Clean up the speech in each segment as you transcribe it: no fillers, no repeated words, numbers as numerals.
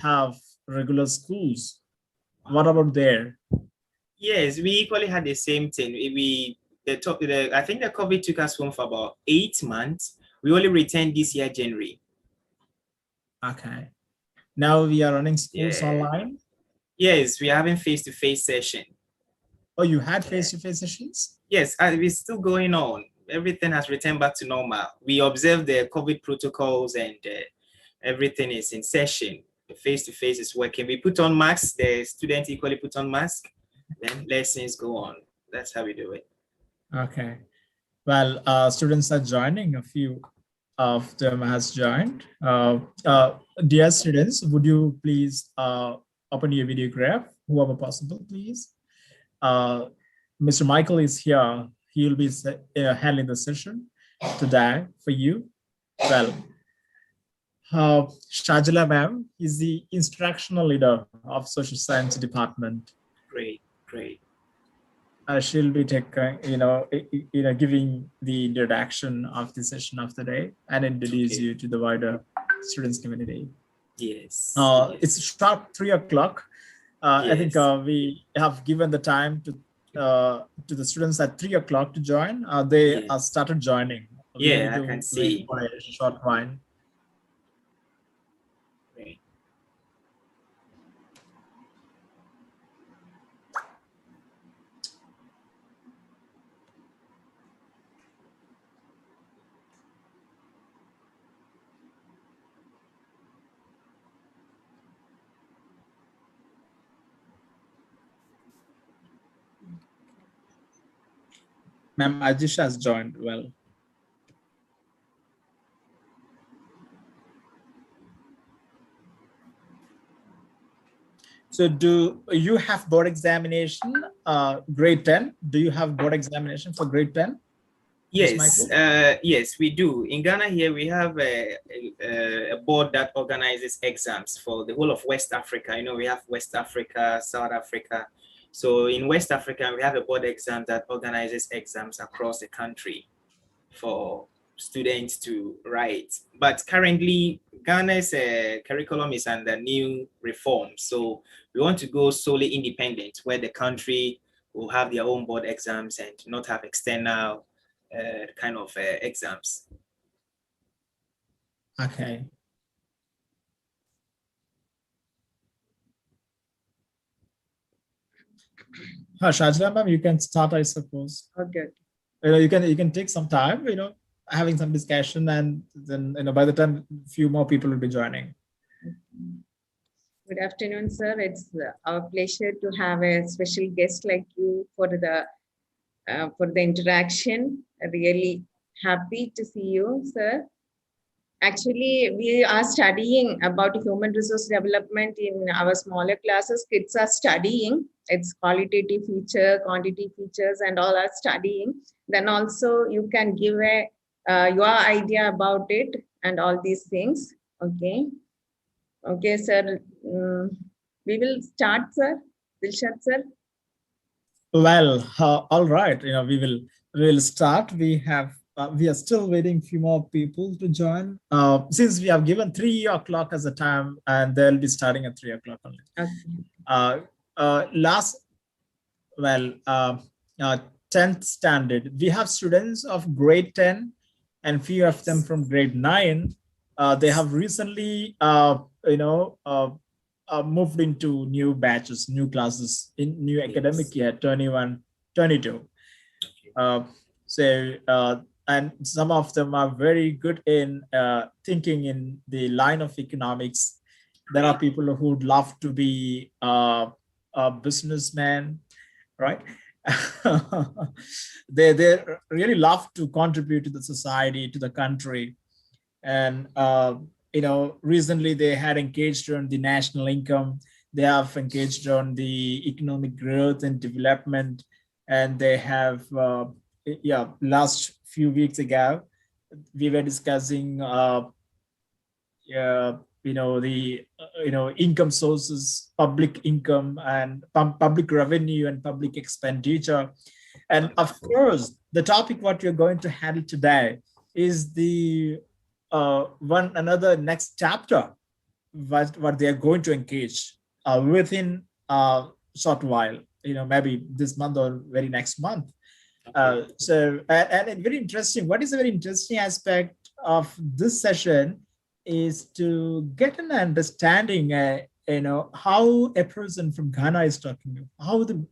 have regular schools. What about there? Yes, we equally had the same thing. I think the COVID took us home for about 8 months. We only returned this year, January. Okay. Now we are running schools Yeah. online. Yes, we are having face-to-face session. Oh, you had face-to-face sessions? Yes, it's still going on. Everything has returned back to normal. We observe the COVID protocols and everything is in session. The face-to-face is working. We put on masks. The students equally put on masks. Then lessons go on. That's how we do it. Okay. Well, students are joining. A few of them has joined. Dear students, would you please open your video graph, whoever possible, please. Mr. Michael is here. He will be handling the session today for you. Well, Shajala ma'am is the instructional leader of social science department. Great, great. She'll be taking, giving the introduction of the session of the day and introduce you to the wider students community. Yes. It's sharp 3 o'clock. Yes. I think we have given the time to the students at 3 o'clock to join. They started joining. Yeah, I can see. For a short while. Ma'am, Ajisha has joined. Well, so do you have board examination, grade 10? Do you have board examination for grade 10? Yes, yes, we do. In Ghana here, we have a board that organizes exams for the whole of West Africa. You know, we have West Africa, South Africa. So in West Africa, we have a board exam that organizes exams across the country for students to write. But currently, Ghana's curriculum is under new reform. So we want to go solely independent, where the country will have their own board exams and not have external kind of exams. Okay. Shajla ma'am, you can start, I suppose. Okay. You can take some time, having some discussion, and then by the time few more people will be joining. Good afternoon, sir. It's our pleasure to have a special guest like you for the interaction. Really happy to see you, sir. Actually, we are studying about human resource development in our smaller classes. Kids are studying. It's qualitative feature, quantity features, and all are studying. Then also you can give your idea about it and all these things. Okay. Okay, sir. We will start, sir. Dilshad, sir. Well, all right. We will start. We are still waiting few more people to join. Since we have given 3 o'clock as a time, and they'll be starting at 3 o'clock only. Okay. 10th standard, we have students of grade 10 and few of them from grade 9. They have recently, moved into new batches, new classes in new academic year 21-22. And some of them are very good in thinking in the line of economics. There are people who would love to be a businessman, right? they really love to contribute to the society, to the country. And recently they had engaged on the national income. They have engaged on the economic growth and development. And they have, last few weeks ago, we were discussing, the income sources, public income and public revenue and public expenditure. And of course, the topic what you're going to handle today is the another next chapter what they are going to engage within a short while, maybe this month or very next month. And it's very interesting. What is a very interesting aspect of this session is to get an understanding, how a person from Ghana is talking, how the,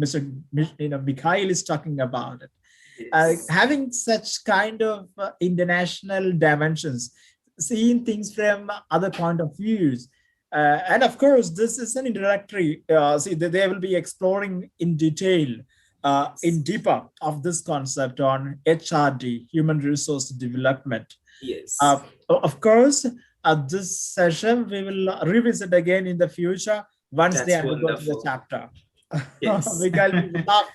Mr. Mikhail is talking about it. Yes. Having such kind of international dimensions, seeing things from other point of views. And of course, this is an introductory. See, they will be exploring in detail, in deeper of this concept on HRD, human resource development. Yes. Of course, at this session, we will revisit again in the future once That's they undergo to the wonderful. chapter. Yes. We would love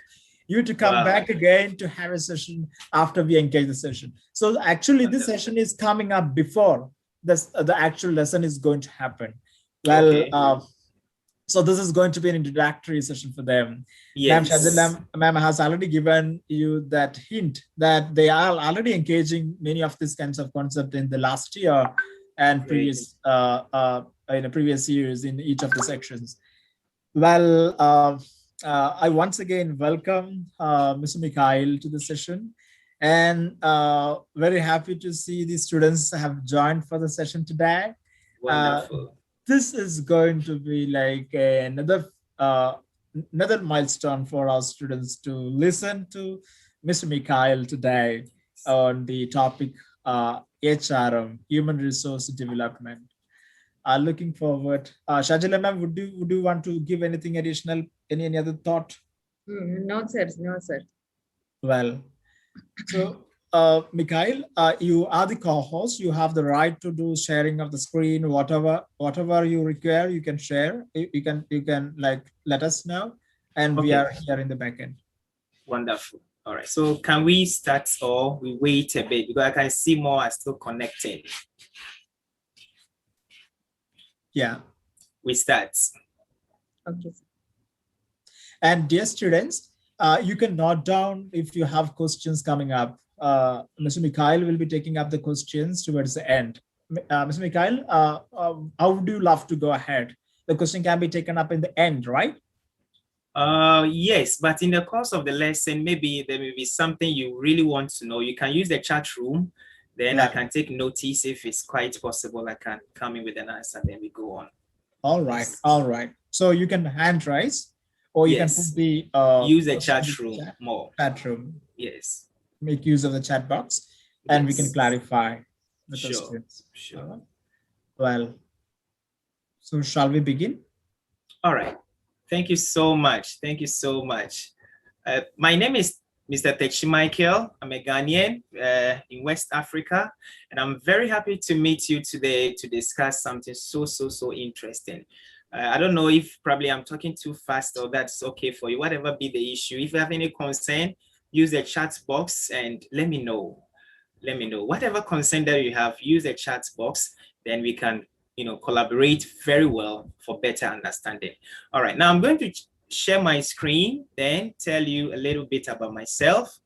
you to come back again to have a session after we engage the session. So actually, this session is coming up before the actual lesson is going to happen. Well, Okay. so this is going to be an introductory session for them. Yes. Ma'am has already given you that hint that they are already engaging many of these kinds of concepts in the last year and previous in the previous years in each of the sections. Well, I once again welcome Mr. Mikhail to the session, and very happy to see the students have joined for the session today. Wonderful. This is going to be like another milestone for our students to listen to Mr. Mikhail today on the topic HRM, Human Resource Development. Looking forward. Shajila ma'am, would you want to give anything additional, any other thought? No, sir. No, sir. Well, so Mikhail, you are the co-host. You have the right to do sharing of the screen, whatever you require, you can share. You can like let us know, and we are here in the backend. Wonderful. All right. So can we start or we wait a bit because I can see more are still connecting. Yeah. We start. Okay. And dear students, you can note down if you have questions coming up. Mr. Mikhail will be taking up the questions towards the end. Mr. Mikhail, how would you love to go ahead? The question can be taken up in the end, right? Yes, but in the course of the lesson, maybe there may be something you really want to know. You can use the chat room. Then I can take notice if it's quite possible. I can come in with an answer, then we go on. All right, all right. So you can hand raise, or you can put the use the chat room more. Chat room. Yes. Make use of the chat box, and we can clarify the questions. Sure. Well, so shall we begin? All right. Thank you so much. Thank you so much. My name is Mr. Takyi Michael. I'm a Ghanaian in West Africa, and I'm very happy to meet you today to discuss something so interesting. I don't know if probably I'm talking too fast or that's okay for you, whatever be the issue. If you have any concern, use the chat box and let me know. Let me know. Whatever concern that you have, use the chat box, then we can collaborate very well for better understanding. All right, now I'm going to share my screen, then tell you a little bit about myself.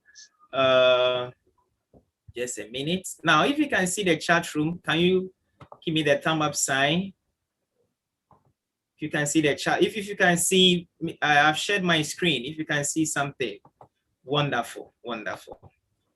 Just a minute. Now, if you can see the chat room, can you give me the thumb up sign? If you can see the chat, if you can see, I've shared my screen. If you can see something, wonderful, wonderful.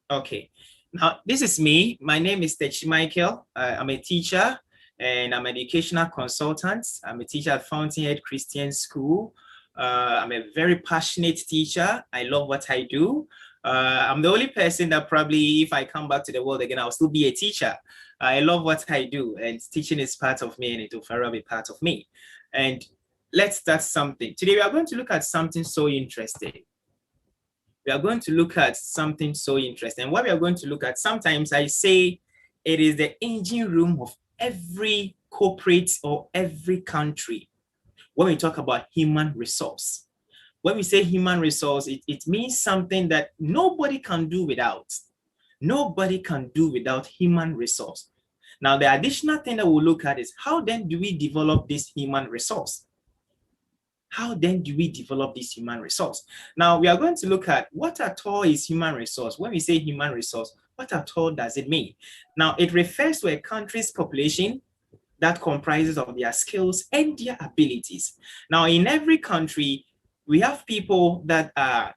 Okay, now this is me. My name is Takyi Michael. I'm a teacher and I'm an educational consultant. I'm a teacher at Fountainhead Christian School. I'm a very passionate teacher. I love what I do. I'm the only person that probably, if I come back to the world again, I'll still be a teacher. I love what I do, and teaching is part of me, and it will forever be part of me. And let's start something. Today, we are going to look at something so interesting. We are going to look at something so interesting. And what we are going to look at, sometimes I say it is the engine room of every corporate or every country. When we talk about human resource, when we say human resource, it means something that nobody can do without. Nobody can do without human resource. Now, the additional thing that we'll look at is how then do we develop this human resource? How then do we develop this human resource? Now, we are going to look at what at all is human resource. When we say human resource, what at all does it mean? Now, it refers to a country's population, that comprises of their skills and their abilities. Now, in every country, we have people that are,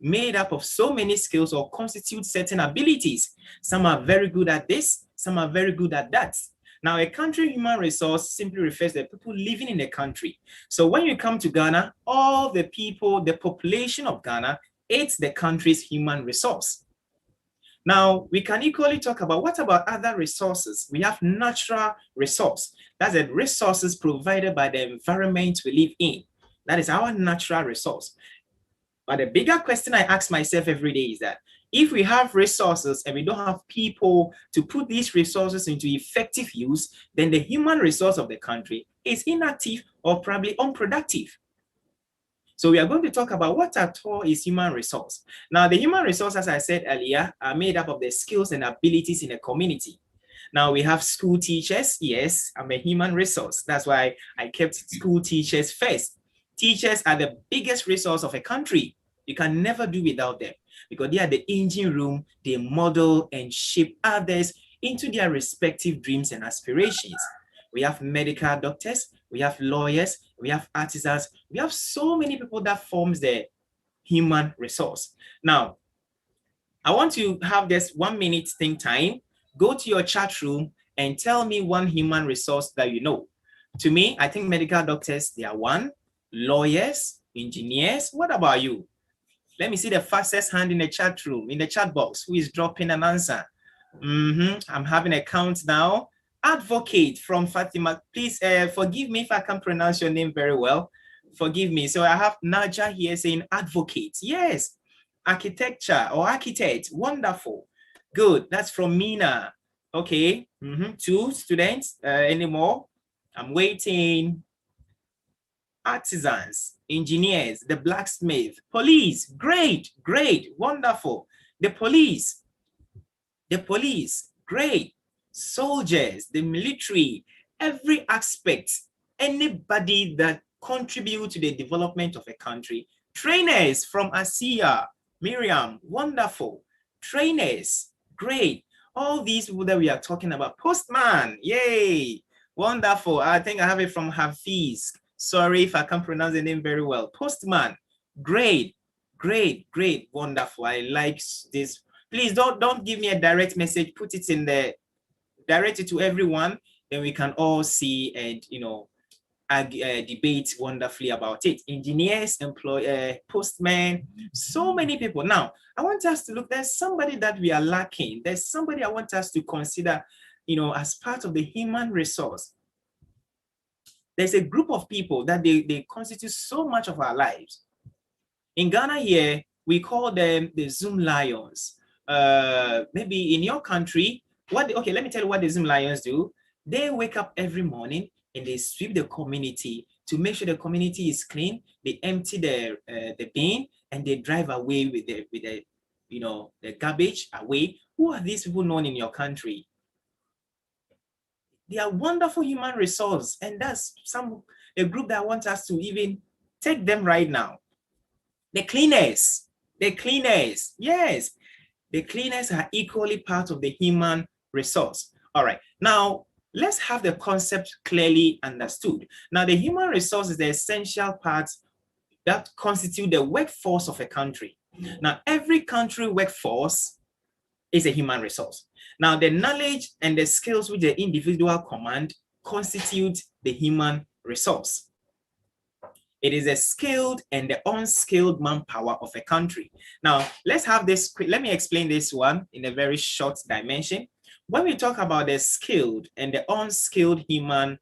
made up of so many skills or constitute certain abilities. Some are very good at this, some are very good at that. Now, a country human resource simply refers to the people living in the country. So when you come to Ghana, all the people, the population of Ghana, it's the country's human resource. Now, we can equally talk about what about other resources? We have natural resource. That's the resources provided by the environment we live in. That is our natural resource. But the bigger question I ask myself every day is that if we have resources and we don't have people to put these resources into effective use, then the human resource of the country is inactive or probably unproductive. So we are going to talk about what at all is human resource. Now, the human resource, as I said earlier, are made up of the skills and abilities in a community. Now, we have school teachers. Yes, I'm a human resource. That's why I kept school teachers first. Teachers are the biggest resource of a country. You can never do without them because they are the engine room. They model and shape others into their respective dreams and aspirations. We have medical doctors, we have lawyers, we have artisans, we have so many people that forms the human resource. Now, I want to have this 1 minute think time. Go to your chat room and tell me one human resource that you know. To me, I think medical doctors, they are one. Lawyers, engineers, what about you? Let me see the fastest hand in the chat room, in the chat box, who is dropping an answer. I'm having a count now. Advocate from Fatima. Please forgive me if I can't pronounce your name very well. Forgive me. So I have Naja here saying advocate. Yes. Architecture or architect. Wonderful. Good. That's from Mina. Okay. 2 students. Any more? I'm waiting. Artisans, engineers, the blacksmith, police. Great. Great. Wonderful. The police. Great. Soldiers, the military, every aspect, anybody that contribute to the development of a country. Trainers from Asia, Miriam, wonderful. Trainers, great. All these people that we are talking about. Postman, yay, wonderful. I think I have it from Hafiz. Sorry if I can't pronounce the name very well. Postman, great, wonderful. I like this. Please don't give me a direct message. Put it in the direct it to everyone, then we can all see and debate wonderfully about it. Engineers, postmen, so many people. Now, I want us to look, there's somebody that we are lacking. There's somebody I want us to consider, as part of the human resource. There's a group of people that they constitute so much of our lives. In Ghana here, we call them the Zoom lions. Maybe in your country, okay, let me tell you what the Zoom lions do. They wake up every morning and they sweep the community to make sure the community is clean. They empty the bin and they drive away with the garbage away. Who are these people known in your country? They are wonderful human resource, and that's a group that wants us to even take them right now. The cleaners, yes, the cleaners are equally part of the human resource. All right, now let's have the concept clearly understood. Now, the human resource is the essential part that constitute the workforce of a country. Now, every country workforce is a human resource. Now, the knowledge and the skills which the individual command constitute the human resource. It is the skilled and the unskilled manpower of a country. Now, let's have this. Let me explain this one in a very short dimension. When we talk about the skilled and the unskilled human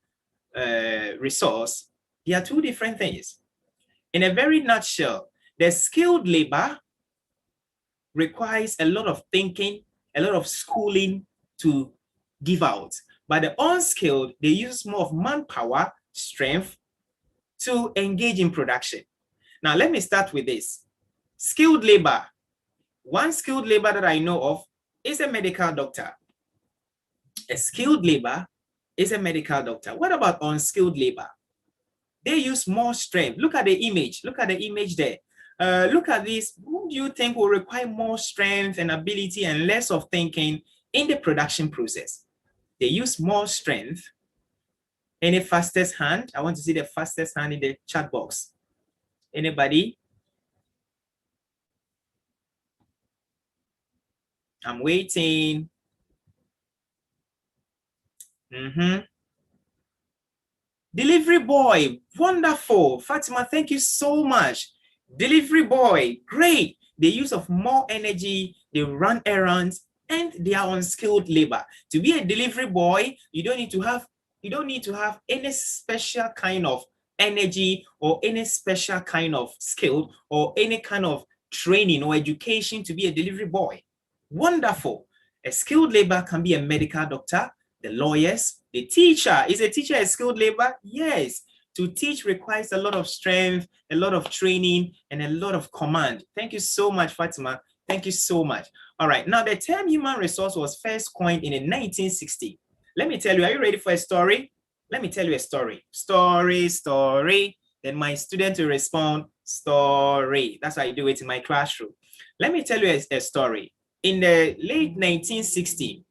resource, there are two different things. In a very nutshell, the skilled labor requires a lot of thinking, a lot of schooling to give out. But the unskilled, they use more of manpower, strength to engage in production. Now, let me start with this. Skilled labor. One skilled labor that I know of is a medical doctor. A skilled labor is a medical doctor. What about unskilled labor? They use more strength. Look at the image. Look at the image there. Look at this. Who do you think will require more strength and ability and less of thinking in the production process? They use more strength Any fastest hand? I want to see the fastest hand in the chat box. Anybody? I'm waiting. Delivery boy, wonderful. Fatima, thank you so much. Delivery boy, great. The use of more energy, they run errands, and they are unskilled labor. To be a delivery boy, you don't need to have any special kind of energy or any special kind of skill or any kind of training or education to be a delivery boy. Wonderful. A skilled labor can be a medical doctor, the lawyers, the teacher. Is a teacher a skilled labor? Yes. To teach requires a lot of strength, a lot of training, and a lot of command. Thank you so much, Fatima. Thank you so much. All right. Now, the term human resource was first coined in 1960. Let me tell you, are you ready for a story? Let me tell you a story. Story. Then my student will respond, story. That's how I do it in my classroom. Let me tell you a story. In the late 1960s,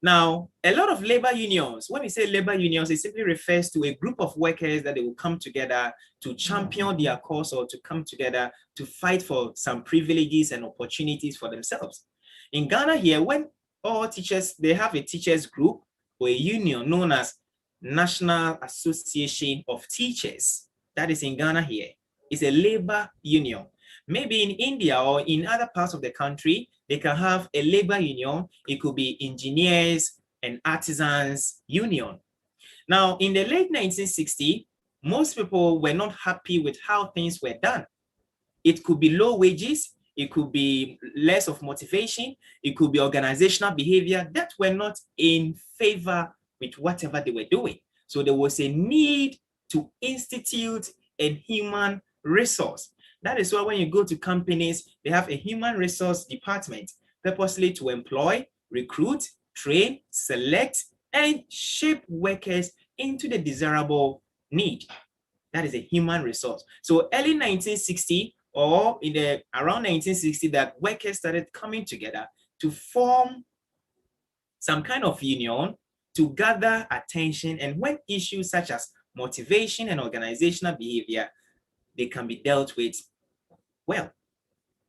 now, a lot of labor unions, when we say labor unions, it simply refers to a group of workers that they will come together to champion their cause or to come together to fight for some privileges and opportunities for themselves. In Ghana here, when all teachers, they have a teachers group or a union known as National Association of Teachers. That is in Ghana here. It's a labor union. Maybe in India or in other parts of the country, they can have a labor union. It could be engineers and artisans union. Now, in the late 1960s, most people were not happy with how things were done. It could be low wages. It could be less of motivation. It could be organizational behavior that were not in favor with whatever they were doing. So there was a need to institute a human resource. That is why when you go to companies, they have a human resource department purposely to employ, recruit, train, select, and shape workers into the desirable need. That is a human resource. So early 1960 or around 1960, that workers started coming together to form some kind of union to gather attention, and when issues such as motivation and organizational behavior, they can be dealt with well.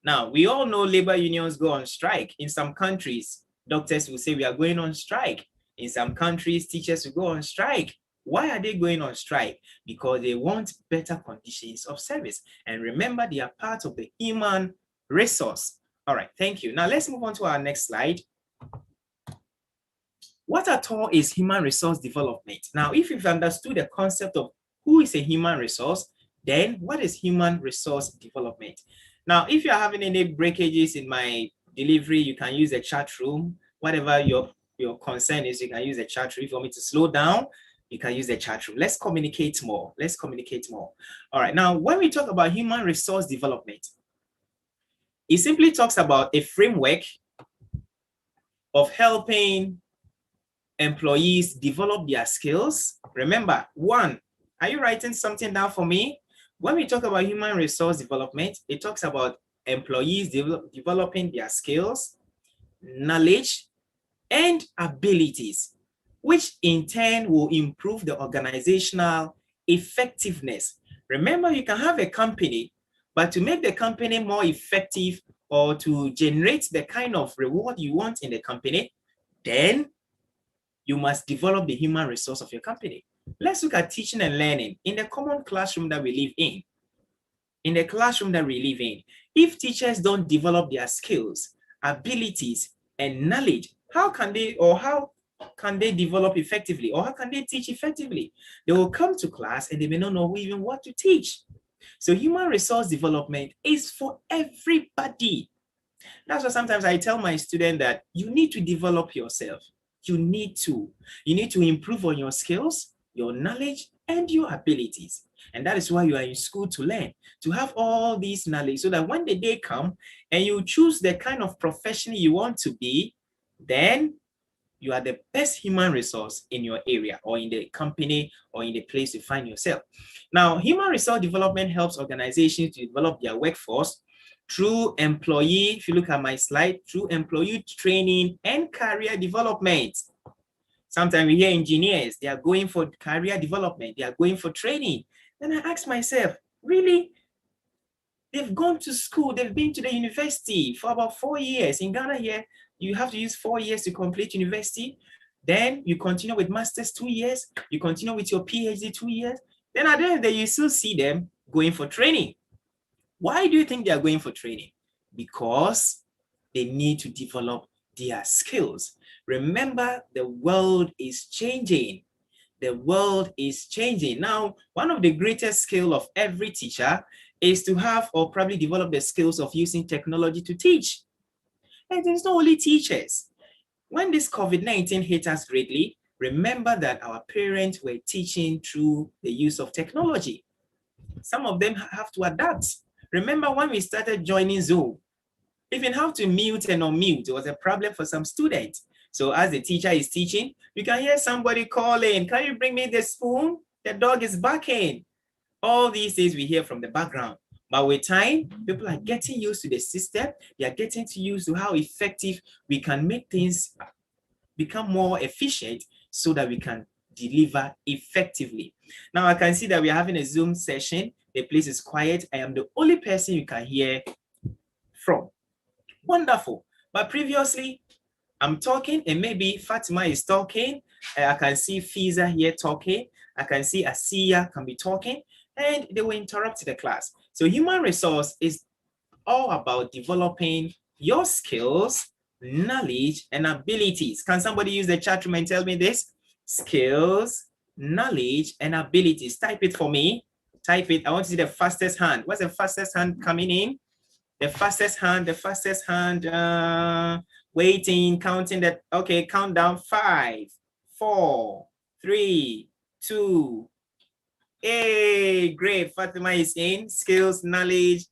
Now, we all know labor unions go on strike. In some countries, doctors will say we are going on strike. In some countries, teachers will go on strike. Why are they going on strike? Because they want better conditions of service. And remember, they are part of the human resource. All right, thank you. Now, let's move on to our next slide. What at all is human resource development? Now, if you've understood the concept of who is a human resource, then what is human resource development? Now, if you're having any breakages in my delivery, you can use the chat room. Whatever your concern is, you can use the chat room. If you want me to slow down, you can use the chat room. Let's communicate more. Let's communicate more. All right. Now, when we talk about human resource development, it simply talks about a framework of helping employees develop their skills. Remember, one, are you writing something down for me? When we talk about human resource development, it talks about employees developing their skills, knowledge, and abilities, which in turn will improve the organizational effectiveness. Remember, you can have a company, but to make the company more effective or to generate the kind of reward you want in the company, then you must develop the human resource of your company. Let's look at teaching and learning in the common classroom that we live in. In the classroom that we live in, if teachers don't develop their skills, abilities, and knowledge, how can they develop effectively, or how can they teach effectively? They will come to class and they may not know even what to teach. So human resource development is for everybody. That's why sometimes I tell my students that you need to develop yourself. You need to improve on your skills, your knowledge, and your abilities. And that is why you are in school to learn, to have all these knowledge, so that when the day comes and you choose the kind of profession you want to be, then you are the best human resource in your area or in the company or in the place you find yourself. Now, human resource development helps organizations to develop their workforce through employee, if you look at my slide, through employee training and career development. Sometimes we hear engineers, they are going for career development, they are going for training. Then I ask myself, really? They've gone to school, they've been to the university for about 4 years. In Ghana here, you have to use 4 years to complete university. Then you continue with master's 2 years, you continue with your PhD 2 years. Then at the end of the day, you still see them going for training. Why do you think they are going for training? Because they need to develop their skills. Remember, the world is changing. The world is changing. Now, one of the greatest skills of every teacher is to have or probably develop the skills of using technology to teach. And it's not only teachers. When this COVID-19 hit us greatly, remember that our parents were teaching through the use of technology. Some of them have to adapt. Remember when we started joining Zoom, even how to mute and unmute was a problem for some students. So as the teacher is teaching, you can hear somebody calling, can you bring me the spoon? The dog is barking. All these things we hear from the background. But with time, people are getting used to the system. They are getting used to how effective we can make things become more efficient so that we can deliver effectively. Now I can see that we are having a Zoom session. The place is quiet. I am the only person you can hear from. Wonderful. But previously, I'm talking and maybe Fatima is talking. I can see Fiza here talking. I can see Asiya can be talking, and they will interrupt the class. So human resource is all about developing your skills, knowledge, and abilities. Can somebody use the chat room and tell me this? Skills, knowledge, and abilities. Type it for me. Type it. I want to see the fastest hand. What's the fastest hand coming in? The fastest hand, waiting, counting that. Okay, count down. 5, 4, 3, 2. Hey, great. Fatima is in. Skills, knowledge,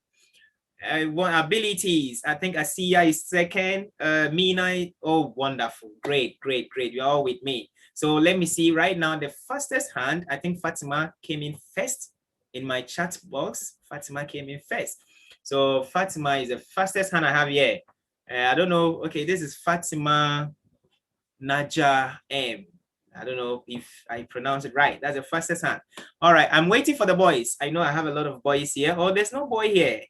abilities. I think Asiya is second. Mina, oh, wonderful. Great, great, great. You're all with me. So let me see right now. The fastest hand, I think Fatima came in first in my chat box. Fatima came in first. So Fatima is the fastest hand I have here. I don't know. Okay, this is Fatima Naja M. I don't know if I pronounce it right. That's the fastest hand. All right, I'm waiting for the boys. I know I have a lot of boys here. Oh, there's no boy here.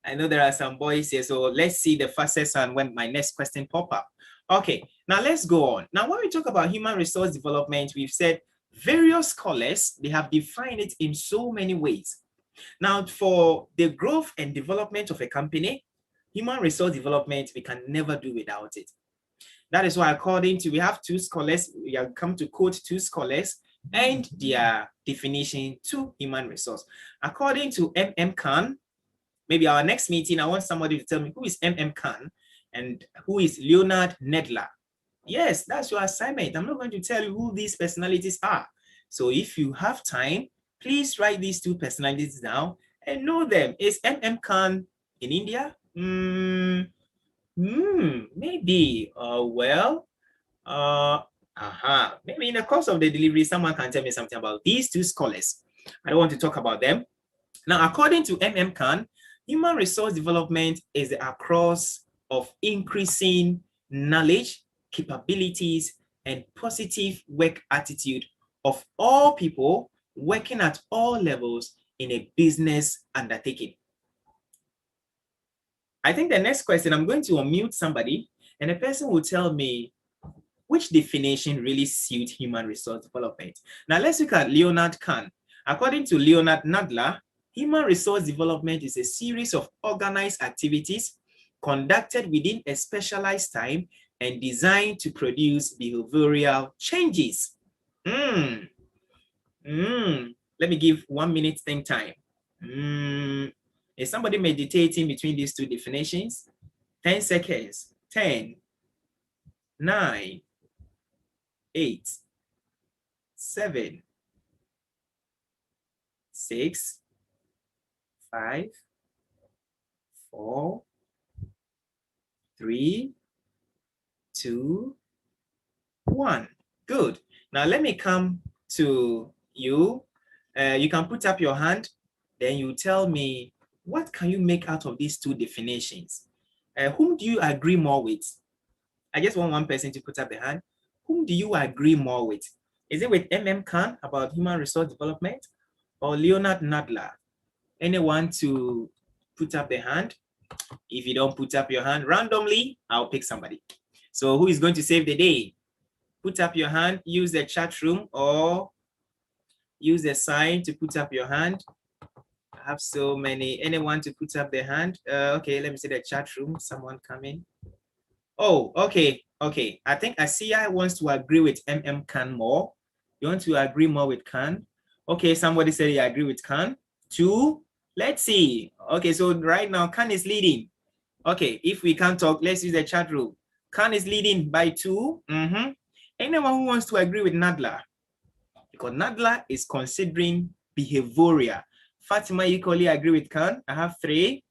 I know there are some boys here. So let's see the fastest hand when my next question pop up. Okay, now let's go on. Now, when we talk about human resource development, we've said various scholars, they have defined it in so many ways. Now, for the growth and development of a company, human resource development, we can never do without it. That is why, according to, we have 2 scholars, we have come to quote 2 scholars and their definition to human resource. According to M.M. Khan, maybe our next meeting, I want somebody to tell me who is M.M. Khan and who is Leonard Nedler. Yes, that's your assignment. I'm not going to tell you who these personalities are. So if you have time, please write these 2 personalities down and know them. Is M.M. Khan in India? Maybe. Maybe in the course of the delivery, someone can tell me something about these 2 scholars. I don't want to talk about them. Now, according to M.M. Khan, human resource development is the across of increasing knowledge, capabilities, and positive work attitude of all people working at all levels in a business undertaking. I think the next question, I'm going to unmute somebody and the person will tell me which definition really suits human resource development. Now let's look at Leonard Khan. According to Leonard Nadler, human resource development is a series of organized activities conducted within a specialized time and designed to produce behavioral changes. Let me give 1 minute think time. Is somebody meditating between these 2 definitions? 10 seconds. 10, 9, 8, 7, 6, 5, 4, 3, 2, 1. Good. Now let me come to you. You can put up your hand. Then you tell me, what can you make out of these 2 definitions? Whom do you agree more with? I just want one person to put up the hand. whom do you agree more with? Is it with M.M. Khan about human resource development or Leonard Nadler? Anyone to put up their hand? If you don't put up your hand randomly, I'll pick somebody. So who is going to save the day? Put up your hand, use the chat room or use the sign to put up your hand. I have so many. Anyone to put up their hand? Okay, let me see the chat room. Someone come in. Oh, okay. I think Asiya wants to agree with M.M. Khan more. You want to agree more with Khan? Okay, somebody said you agree with Khan. 2. Let's see. Okay, so right now Khan is leading. Okay, if we can't talk, let's use the chat room. Khan is leading by 2. Anyone who wants to agree with Nadler? Because Nadler is considering behavioral. Fatima equally agree with Khan. I have 3.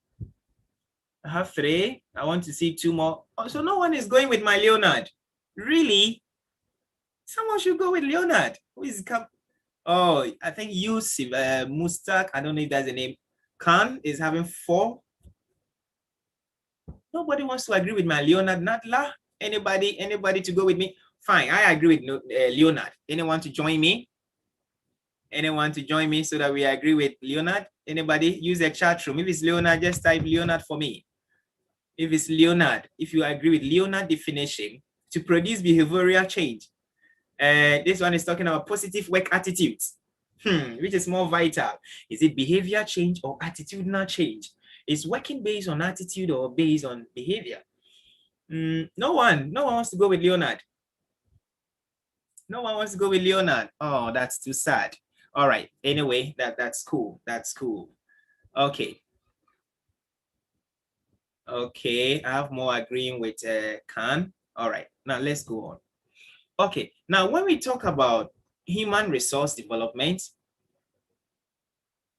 I want to see 2 more. Oh, so no one is going with my Leonard. Really? Someone should go with Leonard. Who is come? Oh, I think Yusuf Mustak. I don't know if that's the name. Khan is having 4. Nobody wants to agree with my Leonard Nadler. Anybody to go with me? Fine, I agree with Leonard. Anyone to join me? Anyone to join me so that we agree with Leonard? Anybody? Use the chat room. If it's Leonard, just type Leonard for me. If it's Leonard, if you agree with Leonard definition to produce behavioral change. This one is talking about positive work attitudes, which is more vital. Is it behavior change or attitudinal change? Is working based on attitude or based on behavior? No one wants to go with Leonard. No one wants to go with Leonard. Oh, that's too sad. All right. Anyway, that's cool. That's cool. Okay. Okay, I have more agreeing with Khan. All right, now let's go on. Okay, now when we talk about human resource development,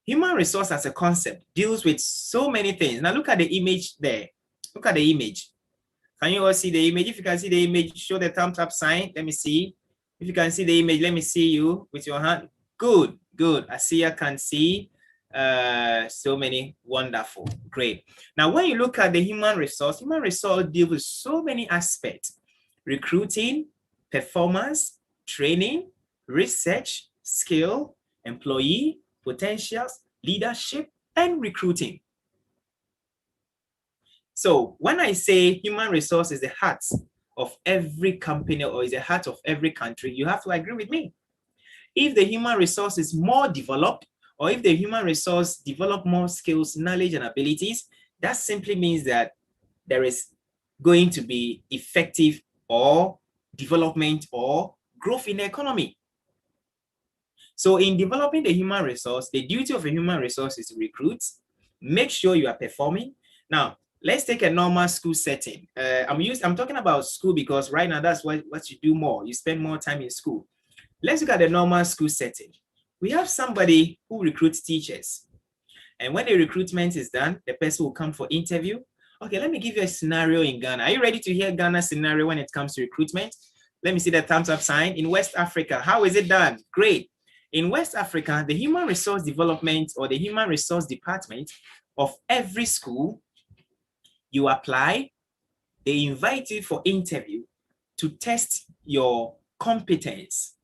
human resource as a concept deals with so many things. Now look at the image there. Look at the image. Can you all see the image? If you can see the image, show the thumbs up sign. Let me see. If you can see the image, let me see you with your hand. Good. Asiya can see. So many. Wonderful. Great. Now, when you look at the human resource deals with so many aspects: recruiting, performance, training, research, skill, employee, potentials, leadership, and recruiting. So when I say human resource is the heart of every company or is the heart of every country, you have to agree with me. If the human resource is more developed, or if the human resource develop more skills, knowledge, and abilities, that simply means that there is going to be effective or development or growth in the economy. So in developing the human resource, the duty of a human resource is to recruit, make sure you are performing. Now, let's take a normal school setting. I'm talking about school because right now that's what you do more. You spend more time in school. Let's look at the normal school setting. We have somebody who recruits teachers. And when the recruitment is done, the person will come for interview. Okay, let me give you a scenario in Ghana. Are you ready to hear Ghana's scenario when it comes to recruitment? Let me see the thumbs up sign. In West Africa, how is it done? Great. In West Africa, the human resource development or the human resource department of every school, you apply, they invite you for interview to test your competence.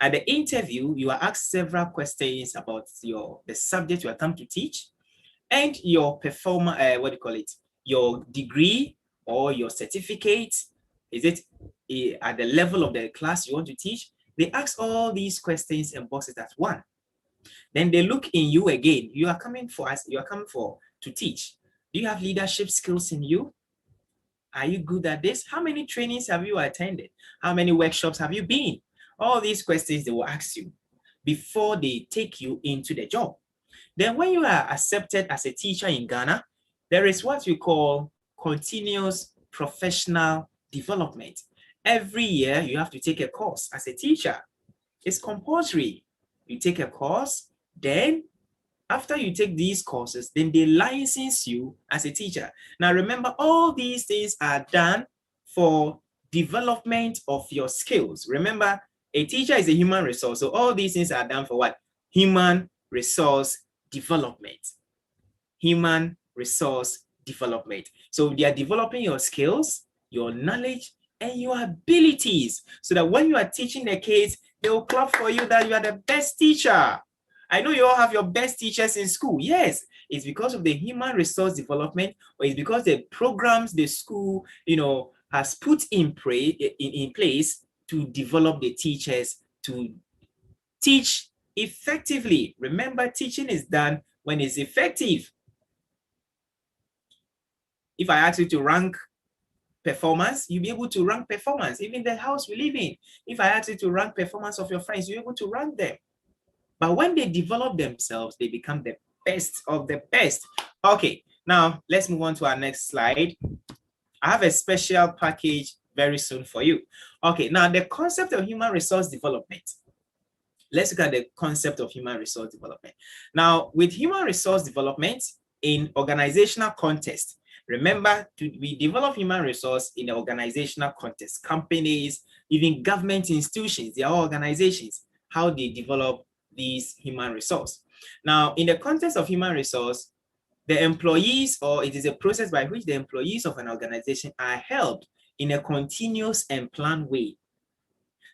At the interview, you are asked several questions about the subject you are come to teach and your your degree or your certificate. Is it at the level of the class you want to teach? They ask all these questions and boxes at one. Then they look in you again. You are coming to teach. Do you have leadership skills in you? Are you good at this? How many trainings have you attended? How many workshops have you been? All these questions they will ask you before they take you into the job. Then when you are accepted as a teacher in Ghana, there is what we call continuous professional development. Every year you have to take a course as a teacher. It's compulsory. You take a course, then after you take these courses, then they license you as a teacher. Now remember, all these things are done for development of your skills. Remember, a teacher is a human resource. So all these things are done for what? Human resource development. Human resource development. So they are developing your skills, your knowledge, and your abilities, so that when you are teaching the kids, they will clap for you that you are the best teacher. I know you all have your best teachers in school. Yes, it's because of the human resource development, or it's because the programs the school, has put in place to develop the teachers to teach effectively. Remember, teaching is done when it's effective. If I ask you to rank performance, you'll be able to rank performance. Even the house we live in, if I ask you to rank performance of your friends, you're able to rank them. But when they develop themselves, they become the best of the best. Okay, now let's move on to our next slide. I have a special package very soon for you. Okay, now the concept of human resource development. Let's look at the concept of human resource development. Now, with human resource development in organizational context, remember, we develop human resource in the organizational context. Companies, even government institutions, they are all organizations, how they develop these human resource. Now, in the context of human resource, the employees, or it is a process by which the employees of an organization are helped in a continuous and planned way.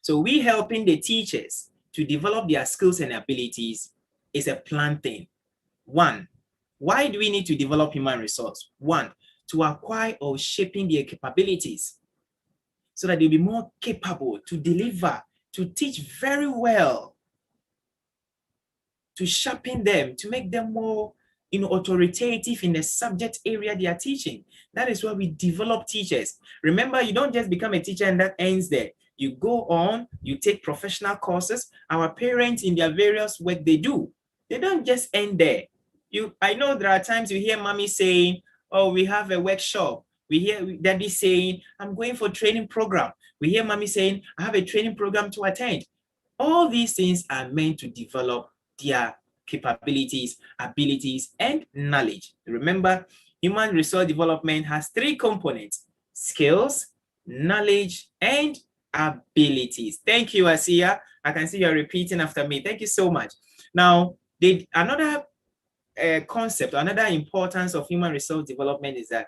So we helping the teachers to develop their skills and abilities is a planned thing. One, why do we need to develop human resource? One, to acquire or shaping their capabilities so that they'll be more capable to deliver, to teach very well, to sharpen them, to make them more authoritative in the subject area they are teaching. That is why we develop teachers. Remember, you don't just become a teacher and that ends there. You go on, you take professional courses. Our parents in their various work they do, they don't just end there. I know there are times you hear mommy saying, oh, we have a workshop. We hear daddy saying, I'm going for training program. We hear mommy saying, I have a training program to attend. All these things are meant to develop their capabilities, abilities, and knowledge. Remember, human resource development has three components: skills, knowledge, and abilities. Thank you, Asiya. I can see you're repeating after me. Thank you so much. Now, another concept, another importance of human resource development is that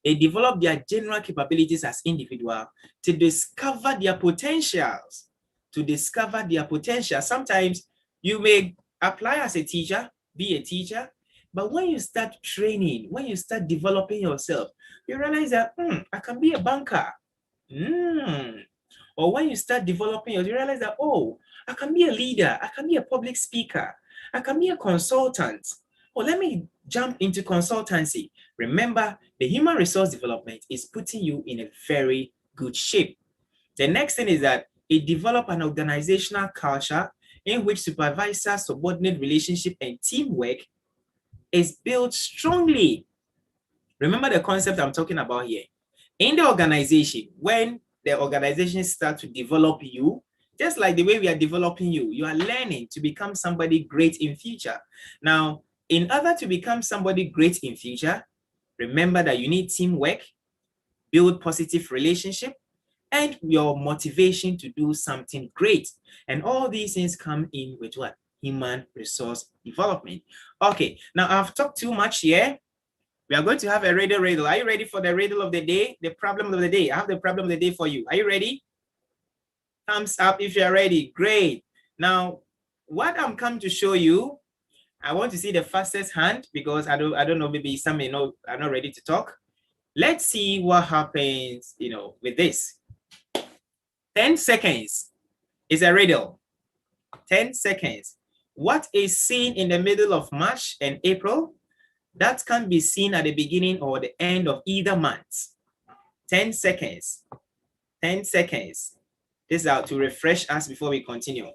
they develop their general capabilities as individuals to discover their potentials. Sometimes you may apply as a teacher, be a teacher, but when you start training, when you start developing yourself, you realize that, I can be a banker. Or when you start developing, you realize that, oh, I can be a leader, I can be a public speaker, I can be a consultant. Oh, let me jump into consultancy. Remember, the human resource development is putting you in a very good shape. The next thing is that it develops an organizational culture in which supervisor-subordinate relationship and teamwork is built strongly. Remember the concept I'm talking about here. In the organization, when the organization starts to develop you, just like the way we are developing you, you are learning to become somebody great in future. Now, in order to become somebody great in future, remember that you need teamwork, build positive relationship, and your motivation to do something great. And all these things come in with what? Human resource development. Okay, now I've talked too much here. We are going to have a riddle. Are you ready for the riddle of the day? The problem of the day. I have the problem of the day for you. Are you ready? Thumbs up if you're ready. Great. Now, what I'm come to show you, I want to see the fastest hand because I don't know, maybe some may know are not ready to talk. Let's see what happens, with this. 10 seconds is a riddle. 10 seconds. What is seen in the middle of March and April that can be seen at the beginning or the end of either month? 10 seconds. 10 seconds. This is out to refresh us before we continue.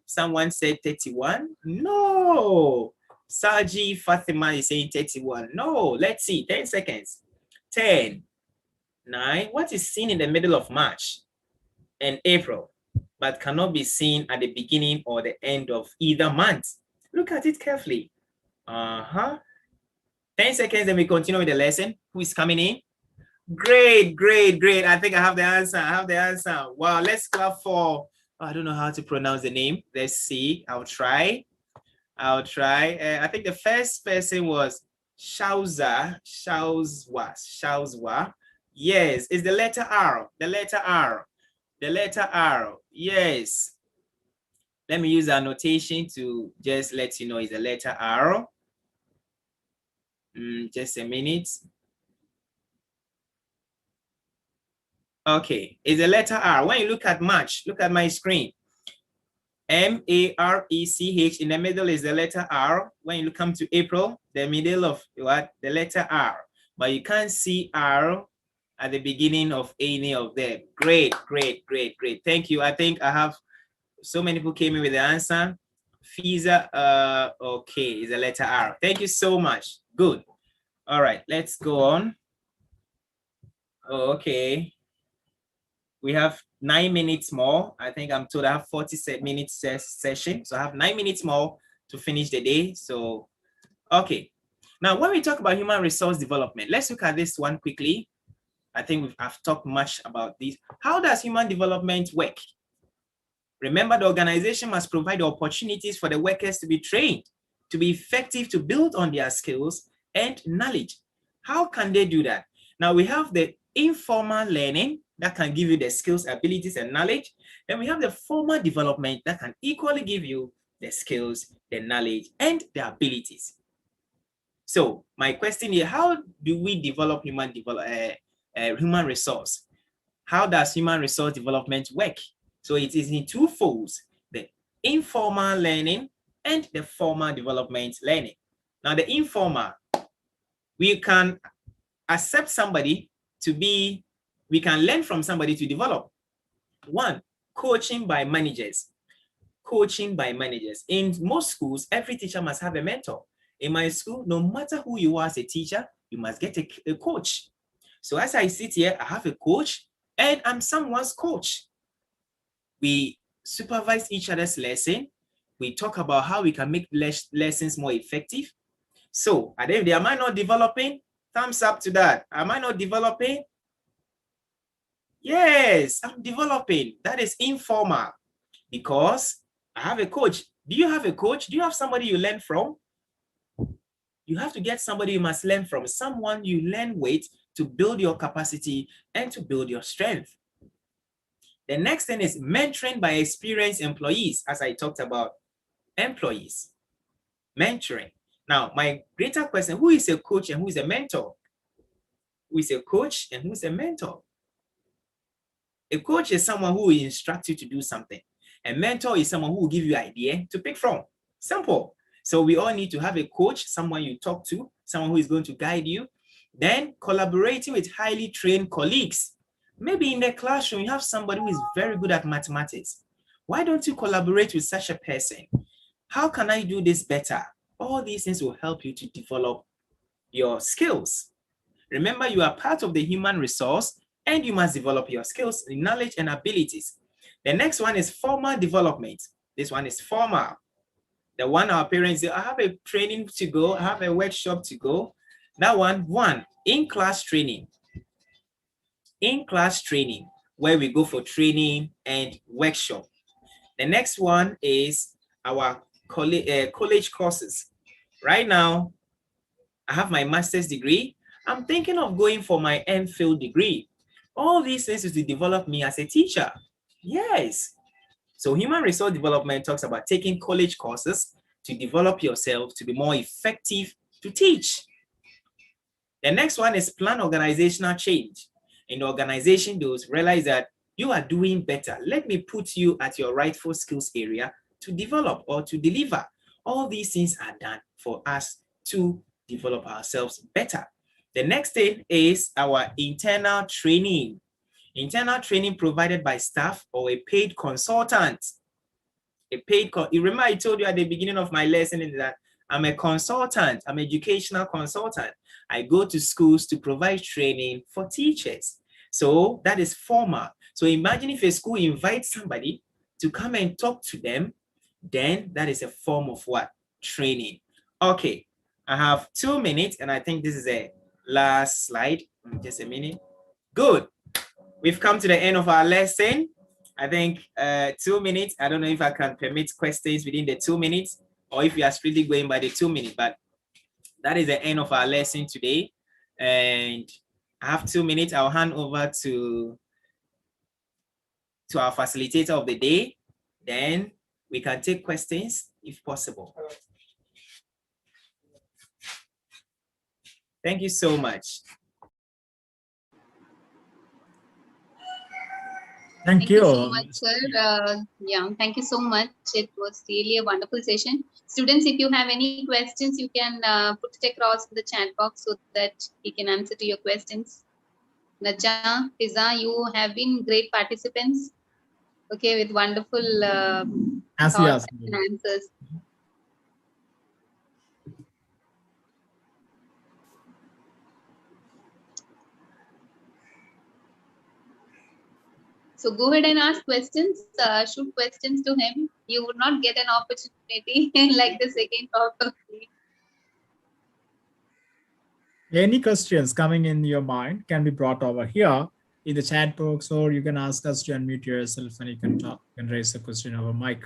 Someone said 31. No. Saji Fatima is saying 31. No. Let's see. 10 seconds. 10. 9. What is seen in the middle of March and April but cannot be seen at the beginning or the end of either month? Look at it carefully. 10 seconds, then we continue with the lesson. Who is coming in? Great. I think I have the answer. Wow, let's clap for, I don't know how to pronounce the name. Let's see. I'll try. I think the first person was Shauzwa. Yes, it's the letter R. The letter R. The letter R. Yes. Let me use a notation to just let you know it's the letter R. Just a minute. Okay, it's the letter R. When you look at March, look at my screen. M-A-R-E-C-H. In the middle is the letter R. When you come to April, the middle of what? The letter R. But you can't see R at the beginning of any of them. Great, great, great, great. Thank you. I think I have so many people came in with the answer. Fiza, okay, is the letter R. Thank you so much. Good. All right, let's go on. Okay. We have 9 minutes more. I think I'm told I have 40 minutes session. So I have 9 minutes more to finish the day. So, okay. Now, when we talk about human resource development, let's look at this one quickly. I think I've talked much about this. How does human development work? Remember, the organization must provide opportunities for the workers to be trained, to be effective, to build on their skills and knowledge. How can they do that? Now, we have the informal learning that can give you the skills, abilities, and knowledge. Then we have the formal development that can equally give you the skills, the knowledge, and the abilities. So my question here, how do we develop human resource? How does human resource development work? So it is in two folds, the informal learning and the formal development learning. Now the informal, we can accept somebody to be, we can learn from somebody to develop. One, coaching by managers. Coaching by managers. In most schools, every teacher must have a mentor. In my school, no matter who you are as a teacher, you must get a coach. So as I sit here, I have a coach and I'm someone's coach. We supervise each other's lesson. We talk about how we can make lessons more effective. So at the end of the day, am I not developing? Thumbs up to that. Am I not developing? Yes, I'm developing. That is informal because I have a coach. Do you have a coach? Do you have somebody you learn from? You have to get somebody you must learn from, someone you learn with to build your capacity and to build your strength. The next thing is mentoring by experienced employees, as I talked about employees. Mentoring. Now, my greater question, who is a coach and who is a mentor? Who is a coach and who is a mentor? A coach is someone who will instruct you to do something. A mentor is someone who will give you an idea to pick from. Simple. So we all need to have a coach, someone you talk to, someone who is going to guide you. Then collaborating with highly trained colleagues. Maybe in the classroom, you have somebody who is very good at mathematics. Why don't you collaborate with such a person? How can I do this better? All these things will help you to develop your skills. Remember, you are part of the human resource and you must develop your skills, knowledge, and abilities. The next one is formal development. This one is formal. The one our parents say, I have a training to go, I have a workshop to go. That one, in-class training. In-class training, where we go for training and workshop. The next one is our college courses. Right now, I have my master's degree. I'm thinking of going for my MPhil degree. All these things is to develop me as a teacher. Yes. So human resource development talks about taking college courses to develop yourself to be more effective to teach. The next one is plan organizational change. In the organization, those realize that you are doing better. Let me put you at your rightful skills area to develop or to deliver. All these things are done for us to develop ourselves better. The next thing is our internal training. Internal training provided by staff or a paid consultant. You remember I told you at the beginning of my lesson that I'm a consultant, I'm an educational consultant. I go to schools to provide training for teachers. So that is formal. So imagine if a school invites somebody to come and talk to them, then that is a form of what? Training. Okay, I have 2 minutes and I think this is a last slide. Just a minute. Good. We've come to the end of our lesson. I think 2 minutes. I don't know if I can permit questions within the 2 minutes or if you are strictly going by the 2 minutes, but that is the end of our lesson today. And I have 2 minutes. I'll hand over to our facilitator of the day. Then we can take questions if possible. Thank you so much. Thank you. So much, sir. Yeah, thank you so much. It was really a wonderful session. Students, if you have any questions, you can put it across in the chat box so that he can answer to your questions. Naja, Fiza, you have been great participants. Okay, with wonderful thoughts and answers. So go ahead and ask questions, shoot questions to him. You would not get an opportunity like the second probably. Any questions coming in your mind can be brought over here in the chat box, or you can ask us to unmute yourself and you can talk and raise a question over mic.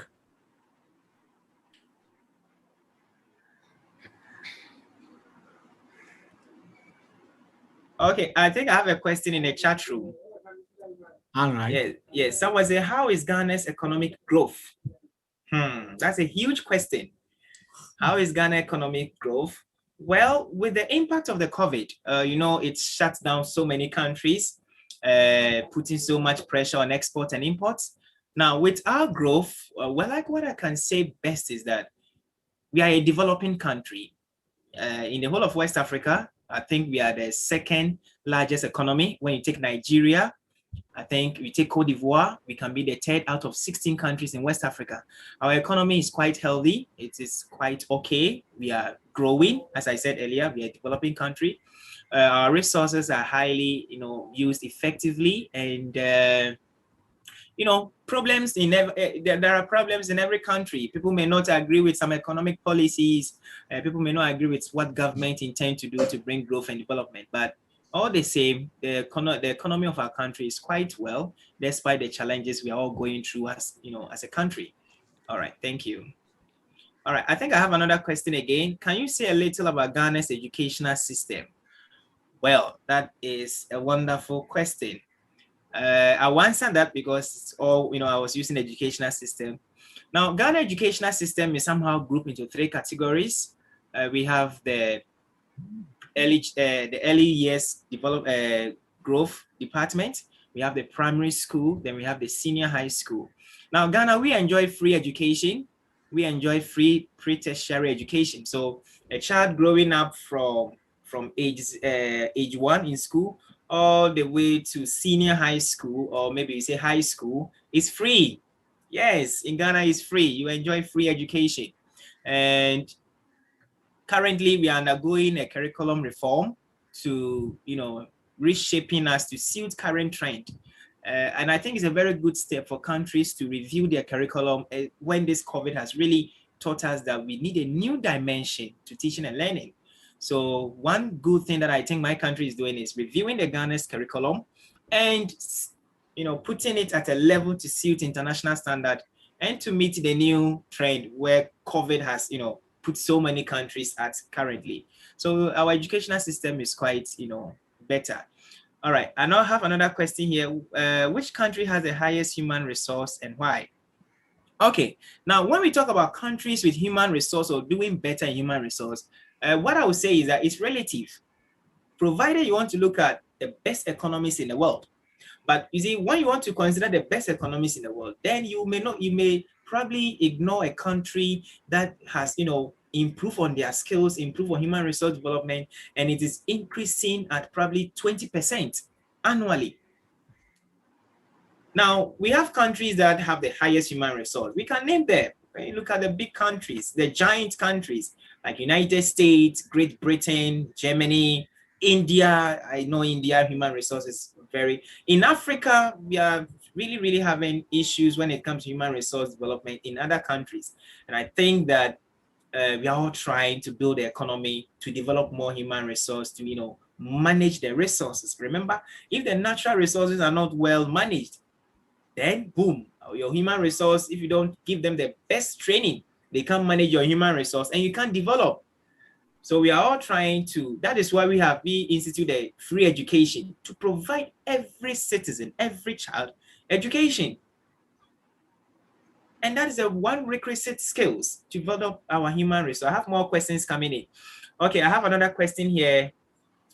Okay, I think I have a question in the chat room. All right. Yeah, yeah. Someone say, how is Ghana's economic growth? That's a huge question. How is Ghana economic growth? Well, with the impact of the COVID, you know, it shut down so many countries, putting so much pressure on exports and imports. Now, with our growth, well, like what I can say best is that we are a developing country. In the whole of West Africa, I think we are the second largest economy. When you take Nigeria, I think we take Cote d'Ivoire, we can be the third out of 16 countries in West Africa. Our economy is quite healthy. It is quite okay. We are growing. As I said earlier, we are a developing country. Our resources are highly, used effectively. And, problems in there are problems in every country. People may not agree with some economic policies. People may not agree with what government intend to do to bring growth and development. But all the same, the economy of our country is quite well, despite the challenges we are all going through as a country. All right, thank you. All right, I think I have another question again. Can you say a little about Ghana's educational system? Well, that is a wonderful question. I will answer that because it's all, I was using the educational system. Now, Ghana educational system is somehow grouped into 3 categories. We have the early years growth department. We have the primary school, then we have the senior high school. Now, Ghana, we enjoy free education. We enjoy free pre-tertiary education. So a child growing up from age 1 in school all the way to senior high school, or maybe you say high school, is free. Yes, in Ghana is free. You enjoy free education. And currently we are undergoing a curriculum reform to, reshaping us to suit current trend. And I think it's a very good step for countries to review their curriculum when this COVID has really taught us that we need a new dimension to teaching and learning. So one good thing that I think my country is doing is reviewing the Ghana's curriculum and, putting it at a level to suit international standard and to meet the new trend where COVID has, put so many countries at currently. So our educational system is quite, better. All right, I now have another question here. Which country has the highest human resource and why? Okay, now when we talk about countries with human resource or doing better in human resource, what I would say is that it's relative, provided you want to look at the best economies in the world. But you see, when you want to consider the best economies in the world, then you may probably ignore a country that has, improved on their skills, improved on human resource development, and it is increasing at probably 20% annually. Now, we have countries that have the highest human resource. We can name them. When you look at the big countries, the giant countries like United States, Great Britain, Germany, India. I know India human resources in Africa, we are really having issues when it comes to human resource development in other countries. And I think that we are all trying to build the economy to develop more human resource to, manage the resources. Remember, if the natural resources are not well managed, then boom, your human resource, if you don't give them the best training, they can't manage your human resource and you can't develop. So we are all trying to, that is why we institute a free education to provide every citizen, every child education. And that is a one requisite skills to develop our human resource. I have more questions coming in. Okay, I have another question here.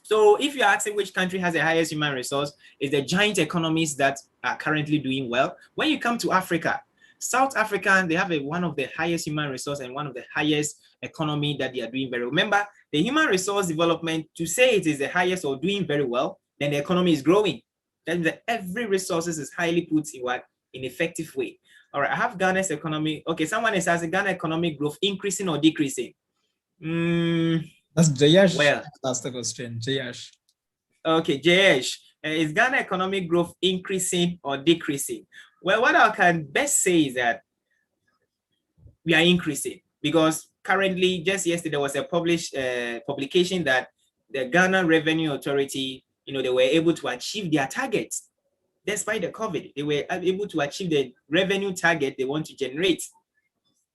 So if you're asking which country has the highest human resource, is the giant economies that are currently doing well. When you come to Africa, South Africa, they have one of the highest human resource and one of the highest economy that they are doing very well. Remember, the human resource development, to say it is the highest or doing very well, then the economy is growing. That means that every resources is highly put in what? In effective way. All right, I have Ghana's economy. Okay, someone is asking Ghana economic growth increasing or decreasing? That's Jayesh. Well, that's the question, Jayesh. Okay, Jayesh, is Ghana economic growth increasing or decreasing? Well, what I can best say is that we are increasing, because currently, just yesterday, there was a published publication that the Ghana Revenue Authority, they were able to achieve their targets. Despite the COVID, they were able to achieve the revenue target they want to generate.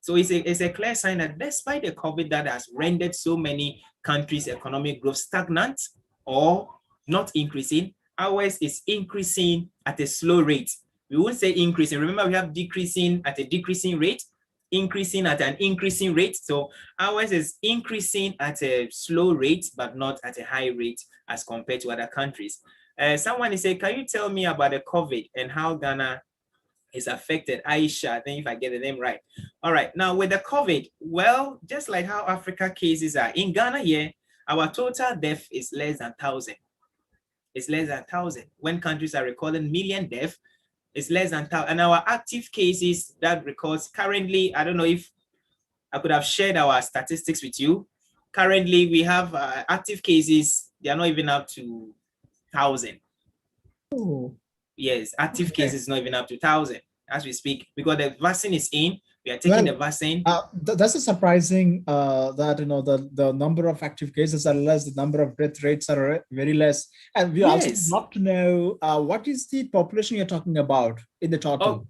So it's a clear sign that despite the COVID that has rendered so many countries' economic growth stagnant or not increasing, ours is increasing at a slow rate. We won't say increasing. Remember, we have decreasing at a decreasing rate, increasing at an increasing rate. So ours is increasing at a slow rate, but not at a high rate as compared to other countries. Someone is saying, can you tell me about the COVID and how Ghana is affected? Aisha, I think if I get the name right. All right, now with the COVID, well, just like how Africa cases are, in Ghana here, our total death is less than 1,000. It's less than 1,000. When countries are recording million death, it's less than 1,000. And our active cases that records currently, I don't know if I could have shared our statistics with you. Currently, we have active cases, they are not even up to 1,000. Oh. Yes, active cases not even up to 1,000 as we speak, because the vaccine is in. We are taking the vaccine. That's a surprising that the number of active cases are less, the number of death rates are very less, and we also want to know what is the population you're talking about in the total. Oh,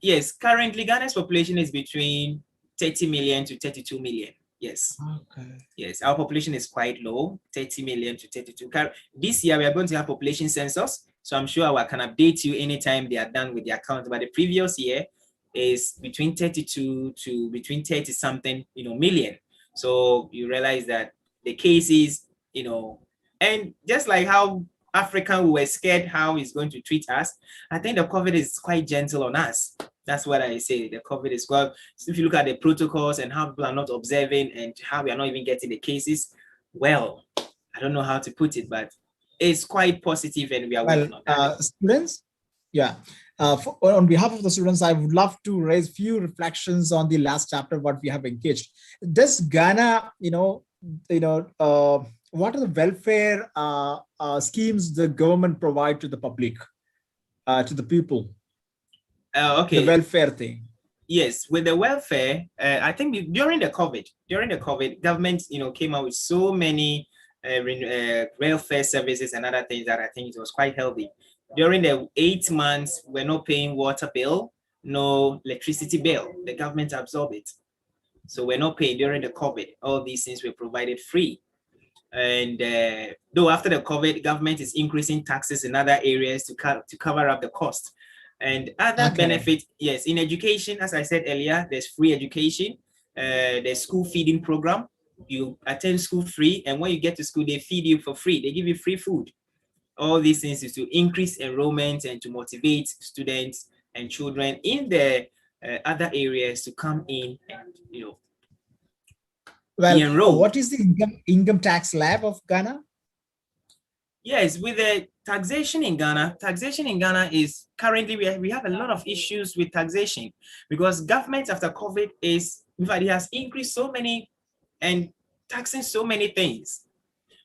yes, currently Ghana's population is between 30 million to 32 million. Yes. Okay. Yes, our population is quite low, 30 million to 32. This year we are going to have population census. So I'm sure I can update you anytime they are done with the account. But the previous year is between 32 to between 30 something, million. So you realize that the cases, and just like how African we were scared how it's going to treat us, I think the COVID is quite gentle on us. That's what I say. The COVID is quite, so if you look at the protocols and how people are not observing and how we are not even getting the cases, well, I don't know how to put it, but it's quite positive, and we are working on that. Students, on behalf of the students, I would love to raise few reflections on the last chapter, what we have engaged. Does Ghana, what are the welfare schemes the government provide to the public, to the people? Okay. The welfare thing. Yes, with the welfare, I think during the COVID, government, came out with so many welfare services and other things that I think it was quite healthy. During the 8 months, we're not paying water bill, no electricity bill. The government absorbed it. So we're not paying during the COVID. All these things were provided free. And though after the COVID, government is increasing taxes in other areas to cover up the cost. And other benefits, yes, in education, as I said earlier, there's free education, there's school feeding program. You attend school free, and when you get to school, they feed you for free. They give you free food. All these things is to increase enrollment and to motivate students and children in the other areas to come in and, be enrolled. What is the income tax slab of Ghana? Yes, with the taxation in Ghana is currently, we have a lot of issues with taxation, because government after COVID it has increased so many and taxing so many things.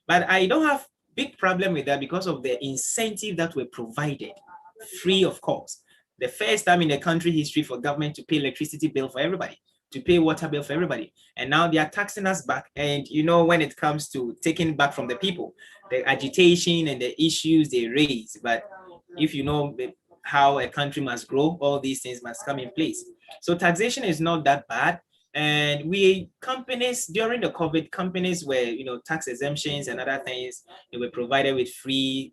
But I don't have big problem with that because of the incentive that were provided, free of cost. The first time in the country history for government to pay electricity bill for everybody, to pay water bill for everybody. And now they are taxing us back. And when it comes to taking back from the people, the agitation and the issues they raise. But if you know how a country must grow, all these things must come in place. So taxation is not that bad. And companies during the COVID, companies were, tax exemptions and other things, they were provided with free,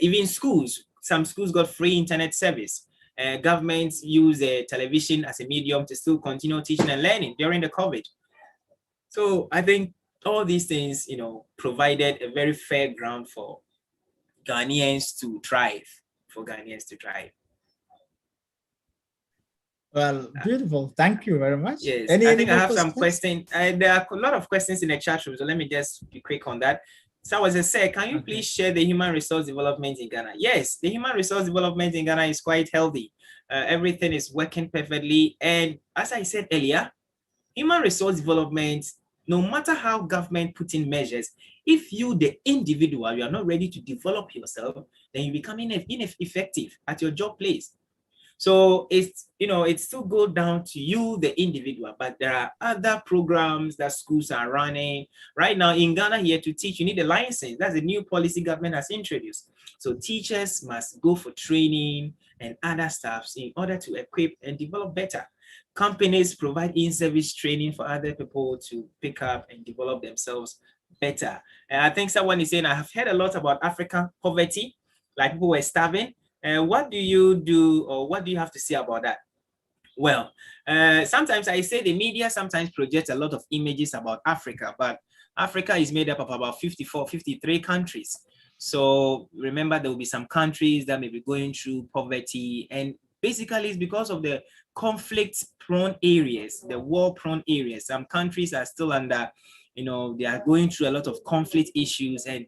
even schools, some schools got free internet service. Governments use television as a medium to still continue teaching and learning during the COVID. So I think all these things, provided a very fair ground for Ghanaians to thrive, Well, beautiful. Thank you very much. Yes, Any I think I more have some questions? questions. There are a lot of questions in the chat room, so let me just be quick on that. So as I said, can you please share the human resource development in Ghana? Yes, the human resource development in Ghana is quite healthy. Everything is working perfectly. And as I said earlier, human resource development, no matter how government put in measures, if you, the individual, you are not ready to develop yourself, then you become ineffective at your job place. So it's, it still go down to you, the individual, but there are other programs that schools are running. Right now in Ghana here, to teach, you need a license. That's a new policy government has introduced. So teachers must go for training and other stuff in order to equip and develop better. Companies provide in-service training for other people to pick up and develop themselves better. And I think someone is saying, I have heard a lot about African poverty, like people were starving. What do you do, or what do you have to say about that? Well, sometimes I say the media sometimes projects a lot of images about Africa, but Africa is made up of about 54, 53 countries. So remember, there will be some countries that may be going through poverty, and basically it's because of the conflict-prone areas, the war-prone areas. Some countries are still under, they are going through a lot of conflict issues, and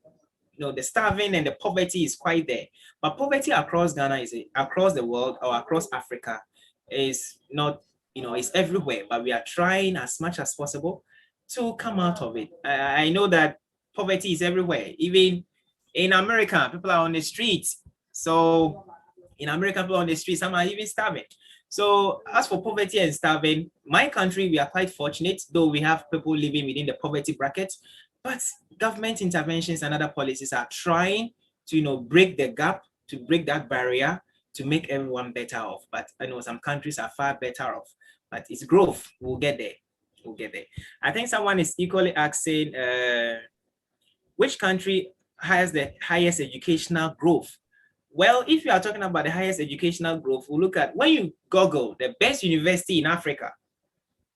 the starving and the poverty is quite there. But poverty across Ghana across the world or across Africa is not, it's everywhere. But we are trying as much as possible to come out of it. I know that poverty is everywhere. Even in America, people are on the streets. So in America, people are on the streets, some are even starving. So as for poverty and starving, my country, we are quite fortunate, though we have people living within the poverty bracket. But government interventions and other policies are trying to, break the gap, to break that barrier, to make everyone better off. But I know some countries are far better off. But it's growth. We'll get there. I think someone is equally asking, which country has the highest educational growth? Well, if you are talking about the highest educational growth, we'll look at when you Google the best university in Africa.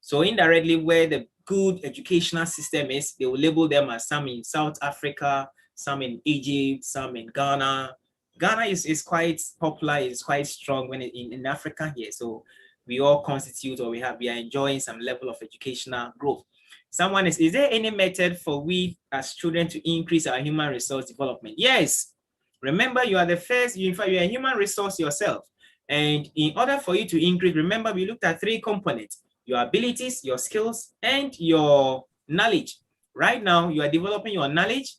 So indirectly, where the good educational system is, they will label them as some in South Africa, some in Egypt, some in Ghana. Ghana is quite popular, is quite strong when in Africa here. So we all constitute, or we are enjoying some level of educational growth. Someone is there any method for we as students to increase our human resource development? Yes. Remember, you are the first, in fact, you're a human resource yourself. And in order for you to increase, remember, we looked at 3 components: your abilities, your skills, and your knowledge. Right now, you are developing your knowledge,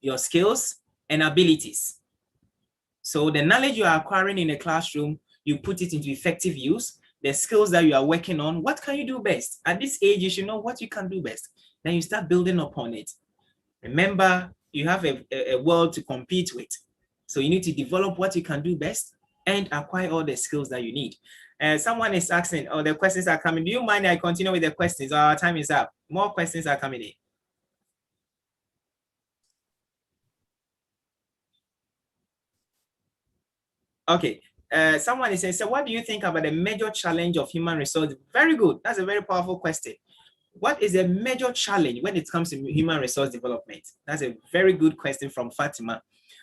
your skills, and abilities. So the knowledge you are acquiring in the classroom, you put it into effective use. The skills that you are working on, what can you do best? At this age, you should know what you can do best. Then you start building upon it. Remember, you have a world to compete with. So you need to develop what you can do best and acquire all the skills that you need. Someone is asking, the questions are coming. Do you mind I continue with the questions? Our time is up. More questions are coming in. Okay. Someone is saying, so what do you think about the major challenge of human resource? Very good. That's a very powerful question. What is a major challenge when it comes to human resource development? That's a very good question from Fatima.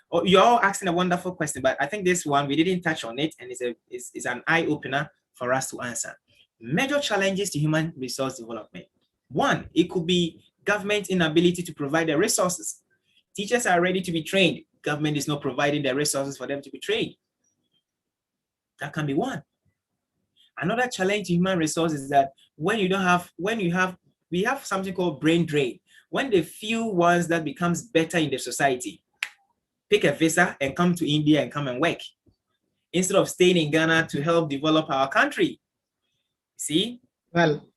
Oh, you're all asking a wonderful question, but I think this one, we didn't touch on it, and it's an eye-opener for us to answer. Major challenges to human resource development. One, it could be government inability to provide the resources. Teachers are ready to be trained. Government is not providing the resources for them to be trained. That can be one. Another challenge to human resources is that we have something called brain drain. When the few ones that becomes better in the society pick a visa and come to India and come and work instead of staying in Ghana to help develop our country. See? Well,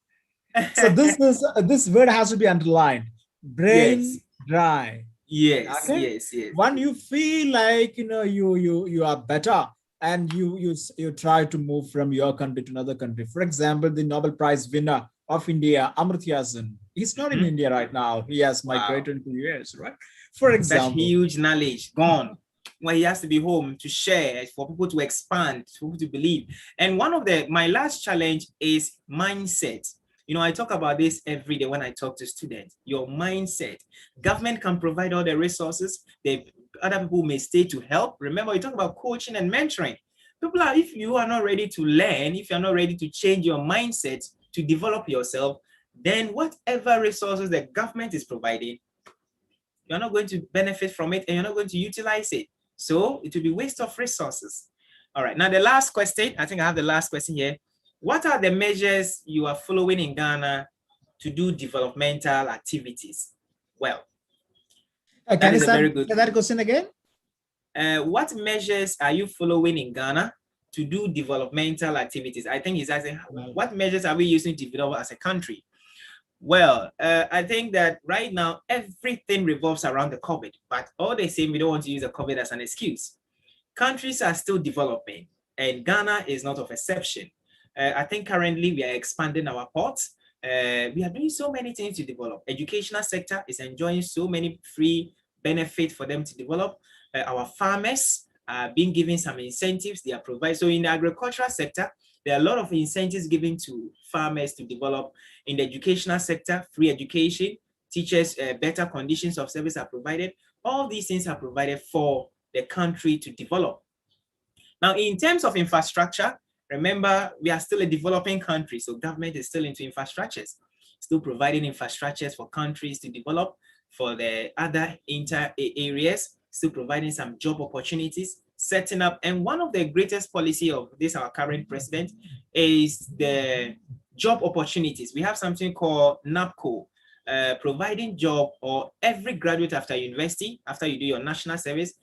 so this word has to be underlined. Brain dry. Yes, okay? yes. When you feel like you are better and you try to move from your country to another country. For example, the Nobel Prize winner of India, Amartya Sen, he's not in India right now. He has migrated to US, right? For example, such huge knowledge gone. Well, he has to be home to share, for people to expand, for people to believe. And one of my last challenge is mindset. You know, I talk about this every day when I talk to students. Your mindset. Government can provide all the resources. Other people may stay to help. Remember, we talk about coaching and mentoring. People are, if you are not ready to learn, if you're not ready to change your mindset to develop yourself, then whatever resources the government is providing, you're not going to benefit from it and you're not going to utilize it. So it will be waste of resources. All right, now the last question, I think I have the last question here. What are the measures you are following in Ghana to do developmental activities? Well, can you say that question again? What measures are you following in Ghana to do developmental activities? I think he's asking, what measures are we using to develop as a country? Well, I think that right now, everything revolves around the COVID, but all they say, we don't want to use the COVID as an excuse. Countries are still developing, and Ghana is not of exception. I think currently we are expanding our ports. We are doing so many things to develop. Educational sector is enjoying so many free benefits for them to develop. Our farmers are being given some incentives they are provided. So in the agricultural sector, there are a lot of incentives given to farmers to develop. In the educational sector, free education, teachers, better conditions of service are provided. All these things are provided for the country to develop. Now, in terms of infrastructure, remember, we are still a developing country, so government is still into infrastructures, still providing infrastructures for countries to develop, for the other areas, still providing some job opportunities, setting up. And one of the greatest policy of this, our current president, is the job opportunities. We have something called NAPCO, providing job, or every graduate after university, after you do your national service,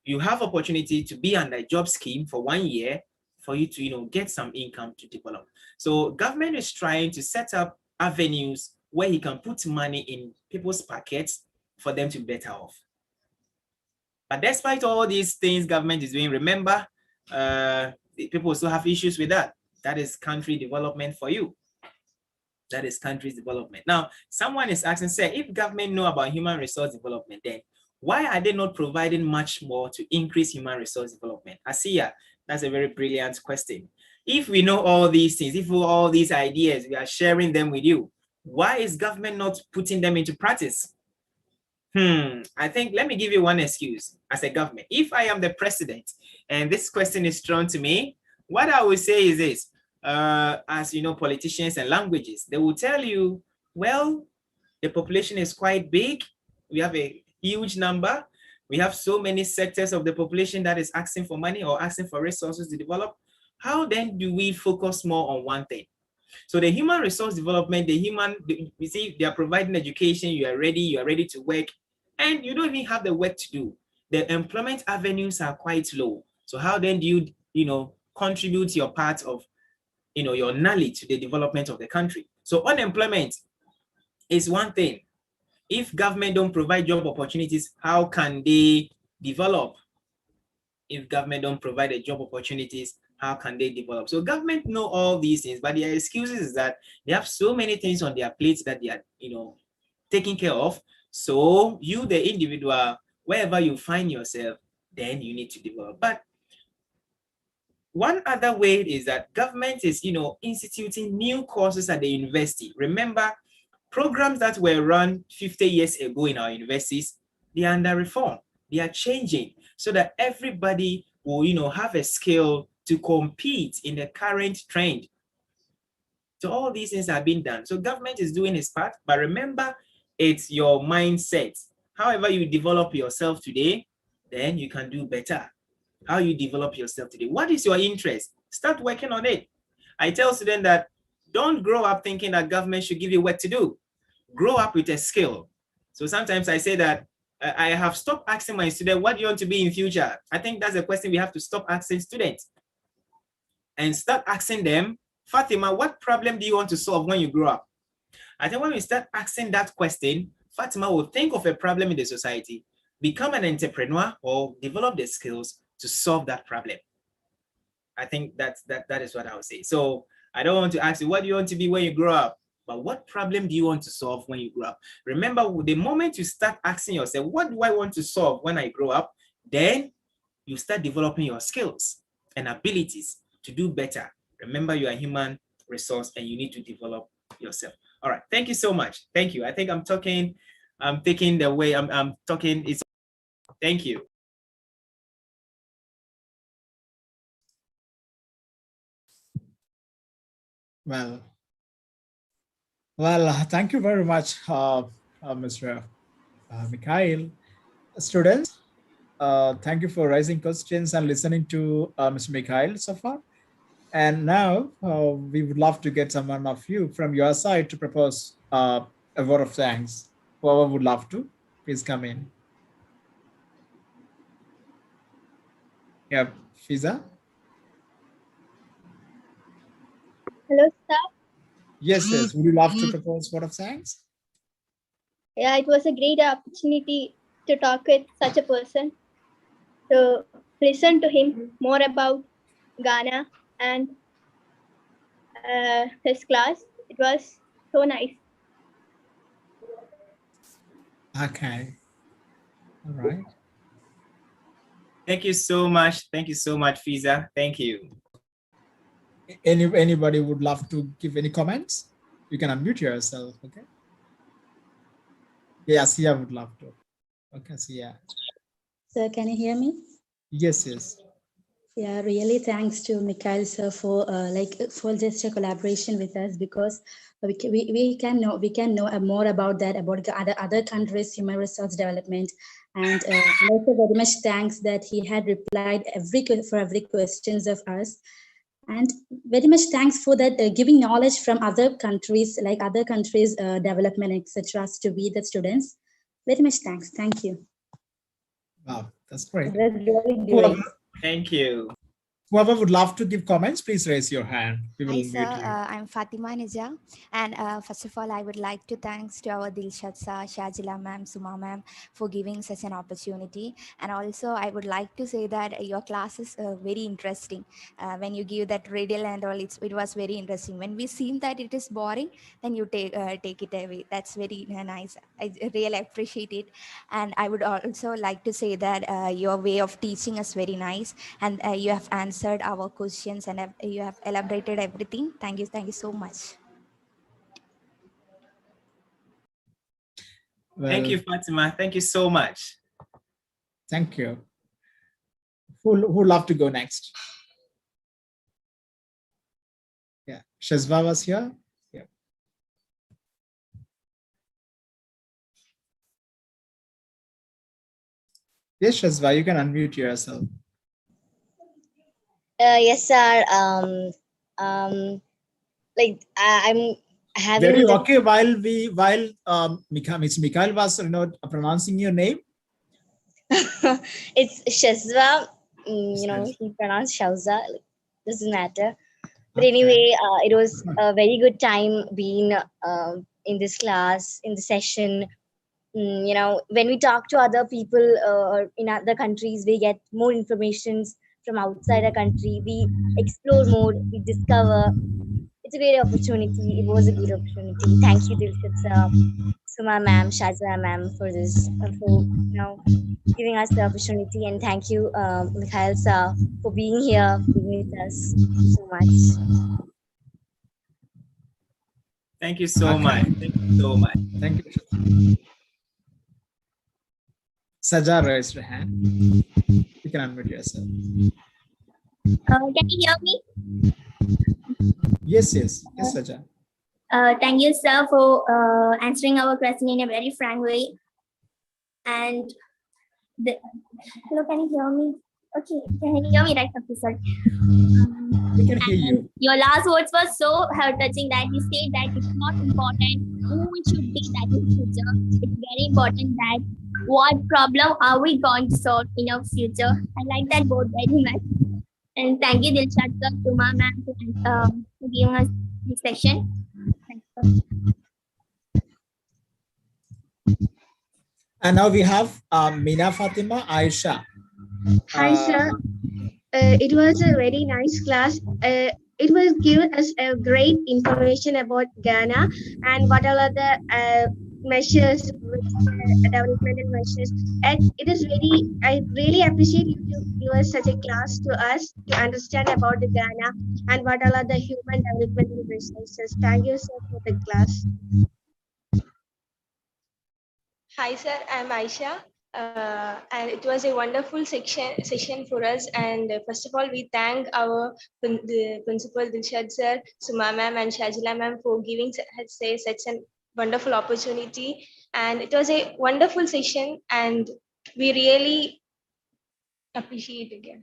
you have opportunity to be under a job scheme for 1 year for you to, get some income to develop. So government is trying to set up avenues where he can put money in people's pockets for them to be better off. But despite all these things government is doing, remember, people also have issues with that. That is country development for you. That is country's development. Now, someone is asking, say, if government know about human resource development, then why are they not providing much more to increase human resource development? Asiya, that's a very brilliant question. If we know all these things, if all these ideas, we are sharing them with you, why is government not putting them into practice? I think, let me give you one excuse as a government. If I am the president and this question is thrown to me, what I will say is this, as you know, politicians and languages, they will tell you, well, the population is quite big. We have a huge number. We have so many sectors of the population that is asking for money or asking for resources to develop. How then do we focus more on one thing? So the human resource development, you see, they are providing education, you are ready to work, and you don't even have the work to do. The employment avenues are quite low. So how then do you, contribute your part of, your knowledge to the development of the country? So unemployment is one thing. If government don't provide job opportunities, how can they develop? If government don't provide the job opportunities, how can they develop? So government know all these things, but their excuses is that they have so many things on their plates that they are, taking care of. So you, the individual, wherever you find yourself, then you need to develop. But one other way is that government is, instituting new courses at the university. Remember, programs that were run 50 years ago in our universities, they are under reform. They are changing so that everybody will, have a skill to compete in the current trend. So all these things are being done. So government is doing its part, but remember, it's your mindset. However you develop yourself today, then you can do better. How you develop yourself today. What is your interest? Start working on it. I tell students that don't grow up thinking that government should give you work to do. Grow up with a skill. So sometimes I say that I have stopped asking my students, what do you want to be in future? I think that's a question we have to stop asking students and start asking them, Fatima, what problem do you want to solve when you grow up? I think when we start asking that question, Fatima will think of a problem in the society, become an entrepreneur, or develop the skills to solve that problem. I think that is what I would say. So I don't want to ask you, what do you want to be when you grow up? But what problem do you want to solve when you grow up? Remember, the moment you start asking yourself, what do I want to solve when I grow up? Then you start developing your skills and abilities to do better. Remember, you are a human resource and you need to develop yourself. All right. Thank you so much. Thank you. I think I'm taking the way I'm talking. Thank you. Well, thank you very much, Mr. Mikhail. Students, thank you for raising questions and listening to Mr. Mikhail so far. And now we would love to get someone of you from your side to propose a word of thanks. Whoever would love to, please come in. Yeah, Fiza? Hello, sir. Yes. Would you love to propose word of thanks? Yeah, it was a great opportunity to talk with such a person, to listen to him more about Ghana and his class. It was so nice. Okay. All right. Thank you so much. Thank you so much, Fiza. Thank you. Anybody would love to give any comments? You can unmute yourself, okay? Yeah, Sia would love to. Okay, Sia. Sir, can you hear me? Yes. Yeah, really thanks to Mikhail sir for for just a collaboration with us, because we can know more about that, about the other countries' human resource development, and also very much thanks that he had replied for every questions of us, and very much thanks for that giving knowledge from other countries, like other countries' development, etc. to be the students. Very much thanks. Thank you. Wow, that's great. It was really great. Thank you. Whoever would love to give comments, please raise your hand. We will Hi, mute sir. you. I'm Fatima Nija. And first of all, I would like to thanks to our Dilshad sir, Shajila ma'am, Suma ma'am for giving such an opportunity. And also, I would like to say that your class is very interesting. When you give that riddle and all, it was very interesting. When we seem that it is boring, then you take it away. That's very nice. I really appreciate it. And I would also like to say that your way of teaching is very nice. And you have answered our questions and you have elaborated everything. Thank you so much. Well, thank you, Fatima. Thank you so much. Thank you. Who would love to go next? Yeah, Shazva was here. Yeah. Yes, Shazva, you can unmute yourself. Yes, sir. I'm having. Were you okay while Mr. Mikhail was pronouncing your name? It's Shazwa. He pronounced Shazwa. Doesn't matter. But Okay. anyway, it was a very good time being in this class, in the session. When we talk to other people or in other countries, we get more information from outside our country. We explore more, we discover. It's a great opportunity. It was a good opportunity. Thank you, Dilshad sir, Suma ma'am, Shazia ma'am for this, for giving us the opportunity, and thank you, Mikhail sir, for being here, being with us so much. Thank you so Okay. much. Thank you so much. Thank you. Saja raised her hand. You can unmute yourself. Can you hear me? Yes, Saja. Thank you, sir, for answering our question in a very frank way. And hello, can you hear me? Okay, can you hear me right, Professor? We can hear you. Your last words were so heart-touching that you said that it's not important who we should be that in future. It's very important that what problem are we going to solve in our future. I like that word very much. And thank you, Dilshad sir, Suma ma'am, for giving us this session. Thank you. And now we have Mina Fatima Aisha. Hi, sir. it was a very nice class. It was give us a great information about Ghana and what are the measures, developmental measures. And it is very, I really appreciate you to give us such a class to us to understand about the Ghana and what are the human developmental resources. Thank you, sir, for the class. Hi, sir. I'm Aisha. And it was a wonderful session for us. And first of all, we thank the principal Dilshad sir, Suma ma'am, and Shajila ma'am for giving us such a wonderful opportunity. And it was a wonderful session, and we really appreciate it again.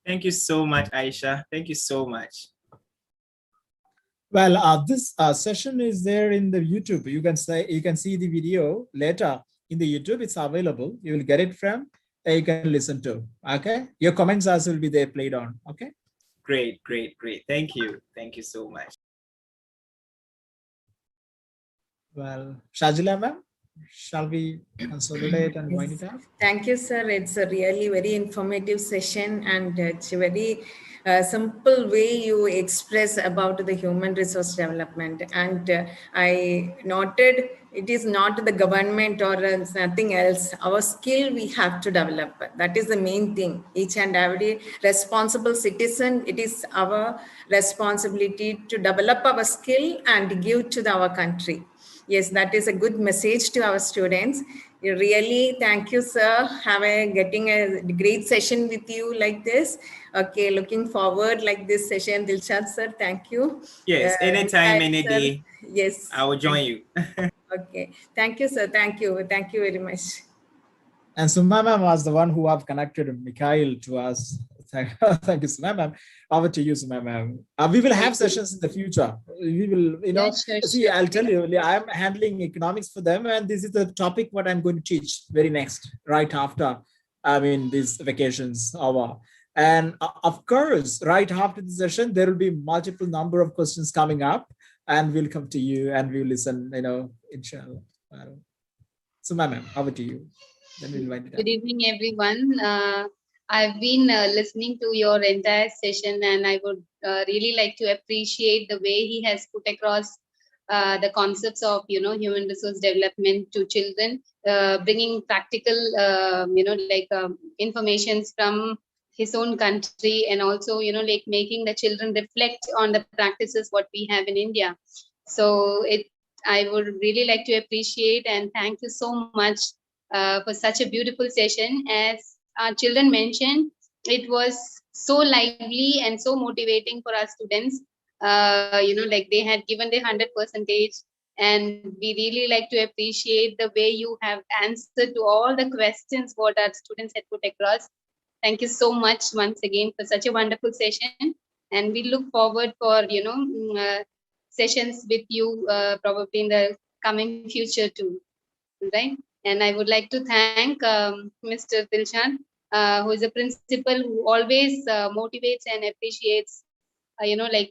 Thank you so much, Aisha. Thank you so much. Well, this session is there in the YouTube. You can see the video later in the YouTube. It's available. You will get it from. You can listen to. Okay, your comments also will be there played on. Okay. Great, great, great. Thank you. Thank you so much. Well, Shajila ma'am, shall we consolidate and wind it up? Thank you, sir. It's a really very informative session, and it's a very simple way you express about the human resource development. And I noted it is not the government or nothing else. Our skill we have to develop. That is the main thing. Each and every responsible citizen, it is our responsibility to develop our skill and give to our country. Yes, that is a good message to our students. Really, thank you, sir. Getting a great session with you like this. Okay, looking forward like this session. Dilshad, sir, thank you. Yes, anytime, any day. Yes. I will join you. Okay, thank you, sir. Thank you. Thank you very much. And Suma ma'am was the one who have connected Mikhail to us. Thank you, Suma ma'am. Over to you, Suma ma'am. We will have sessions in the future. We will, I'll tell you, I'm handling economics for them, and this is the topic what I'm going to teach very next, right after, these vacations over. And of course, right after the session, there will be multiple number of questions coming up, and we'll come to you and we'll listen, inshallah. Suma ma'am, over to you. Good evening, everyone. I've been listening to your entire session, and I would really like to appreciate the way he has put across the concepts of, human resource development to children, bringing practical, informations from his own country, and also, making the children reflect on the practices what we have in India. So I would really like to appreciate and thank you so much for such a beautiful session. As our children mentioned, it was so lively and so motivating for our students. They had given their 100%, and we really like to appreciate the way you have answered to all the questions what our students had put across. Thank you so much once again for such a wonderful session, and we look forward for sessions with you probably in the coming future too, right? And I would like to thank Mr. Dilshad, who is a principal who always motivates and appreciates,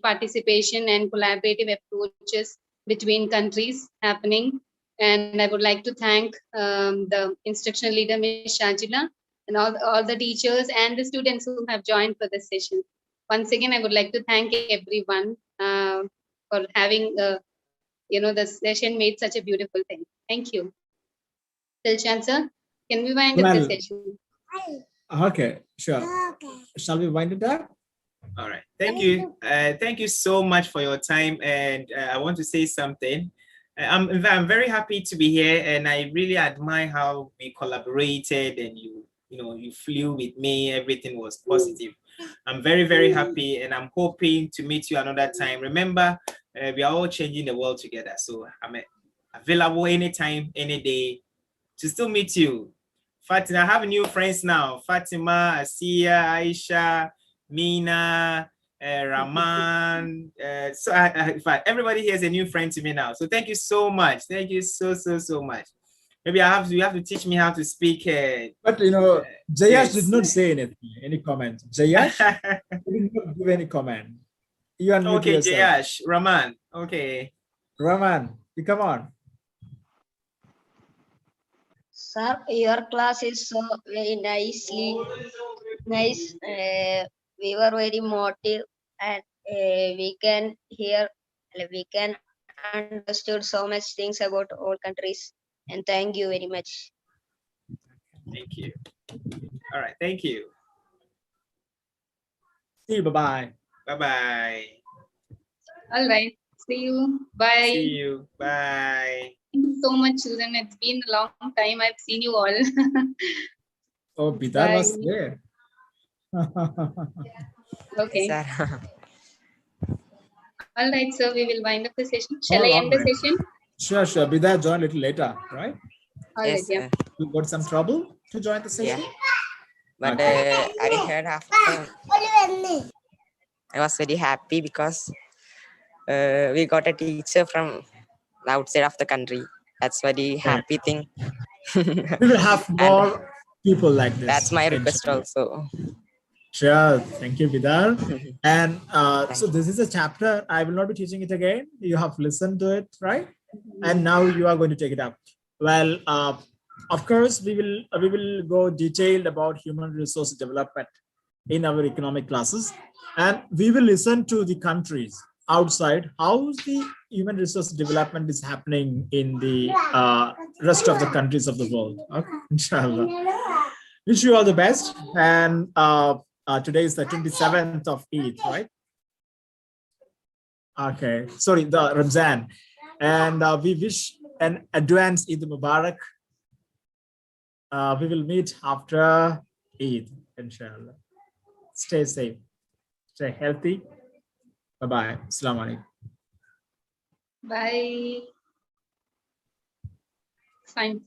participation and collaborative approaches between countries happening. And I would like to thank the instructional leader, Ms. Shajila, and all the teachers and the students who have joined for this session. Once again, I would like to thank everyone for having, the session made such a beautiful thing. Thank you. Dilshad sir, can we wind up the session? Okay, sure. Shall we wind it up? All right. Thank you. Thank you so much for your time. And I want to say something. I'm very happy to be here, and I really admire how we collaborated, and you flew with me. Everything was positive. I'm very, very happy, and I'm hoping to meet you another time. Remember, we are all changing the world together. So I'm available anytime, any day to still meet you. Fatima, I have new friends now. Fatima, Asiya, Aisha, Mina, Rahman. So in fact, everybody here is a new friend to me now. So thank you so much. Thank you so much. Maybe you have to teach me how to speak. But Jayash yes. did not say anything, any comment. Jayash did not give any comment. You unmute okay, yourself. Jayash, Rahman. Okay. Rahman, you come on. Sir, your class is so very nicely nice. We were very motive, and we can hear, we can understood so much things about all countries. And thank you very much. Thank you. All right, thank you. See you. Bye-bye. Bye-bye. All right. See you. Bye. See you. Bye. Thank you so much, children. It's been a long time. I've seen you all. Oh, Bidar Bye. was there. Okay. Sir. All right, so we will wind up the session. Shall I all end the right. session? Sure, sure. Bidar joined a little later, right? All right, Yes, yeah. You got some trouble to join the session? But Okay. I heard after, I was very happy because we got a teacher from outside of the country. That's very happy thing. We will have And more people like this. that's my request inshallah. also. Sure. Thank you, Bidar. And Thank so this is a chapter. I will not be teaching it again. You have listened to it, right? And now you are going to take it up. Well, of course, we will go detailed about human resource development in our economic classes, and we will listen to the countries outside how the human resource development is happening in the rest of the countries of the world. Okay, inshallah. Wish you all the best. And today is the 27th of Eid, right? Okay, sorry, the Ramzan. And we wish an advanced Eid Mubarak. We will meet after Eid, inshallah. Stay safe, stay healthy. Bye-bye. Assalamu alaikum. Bye. Fine.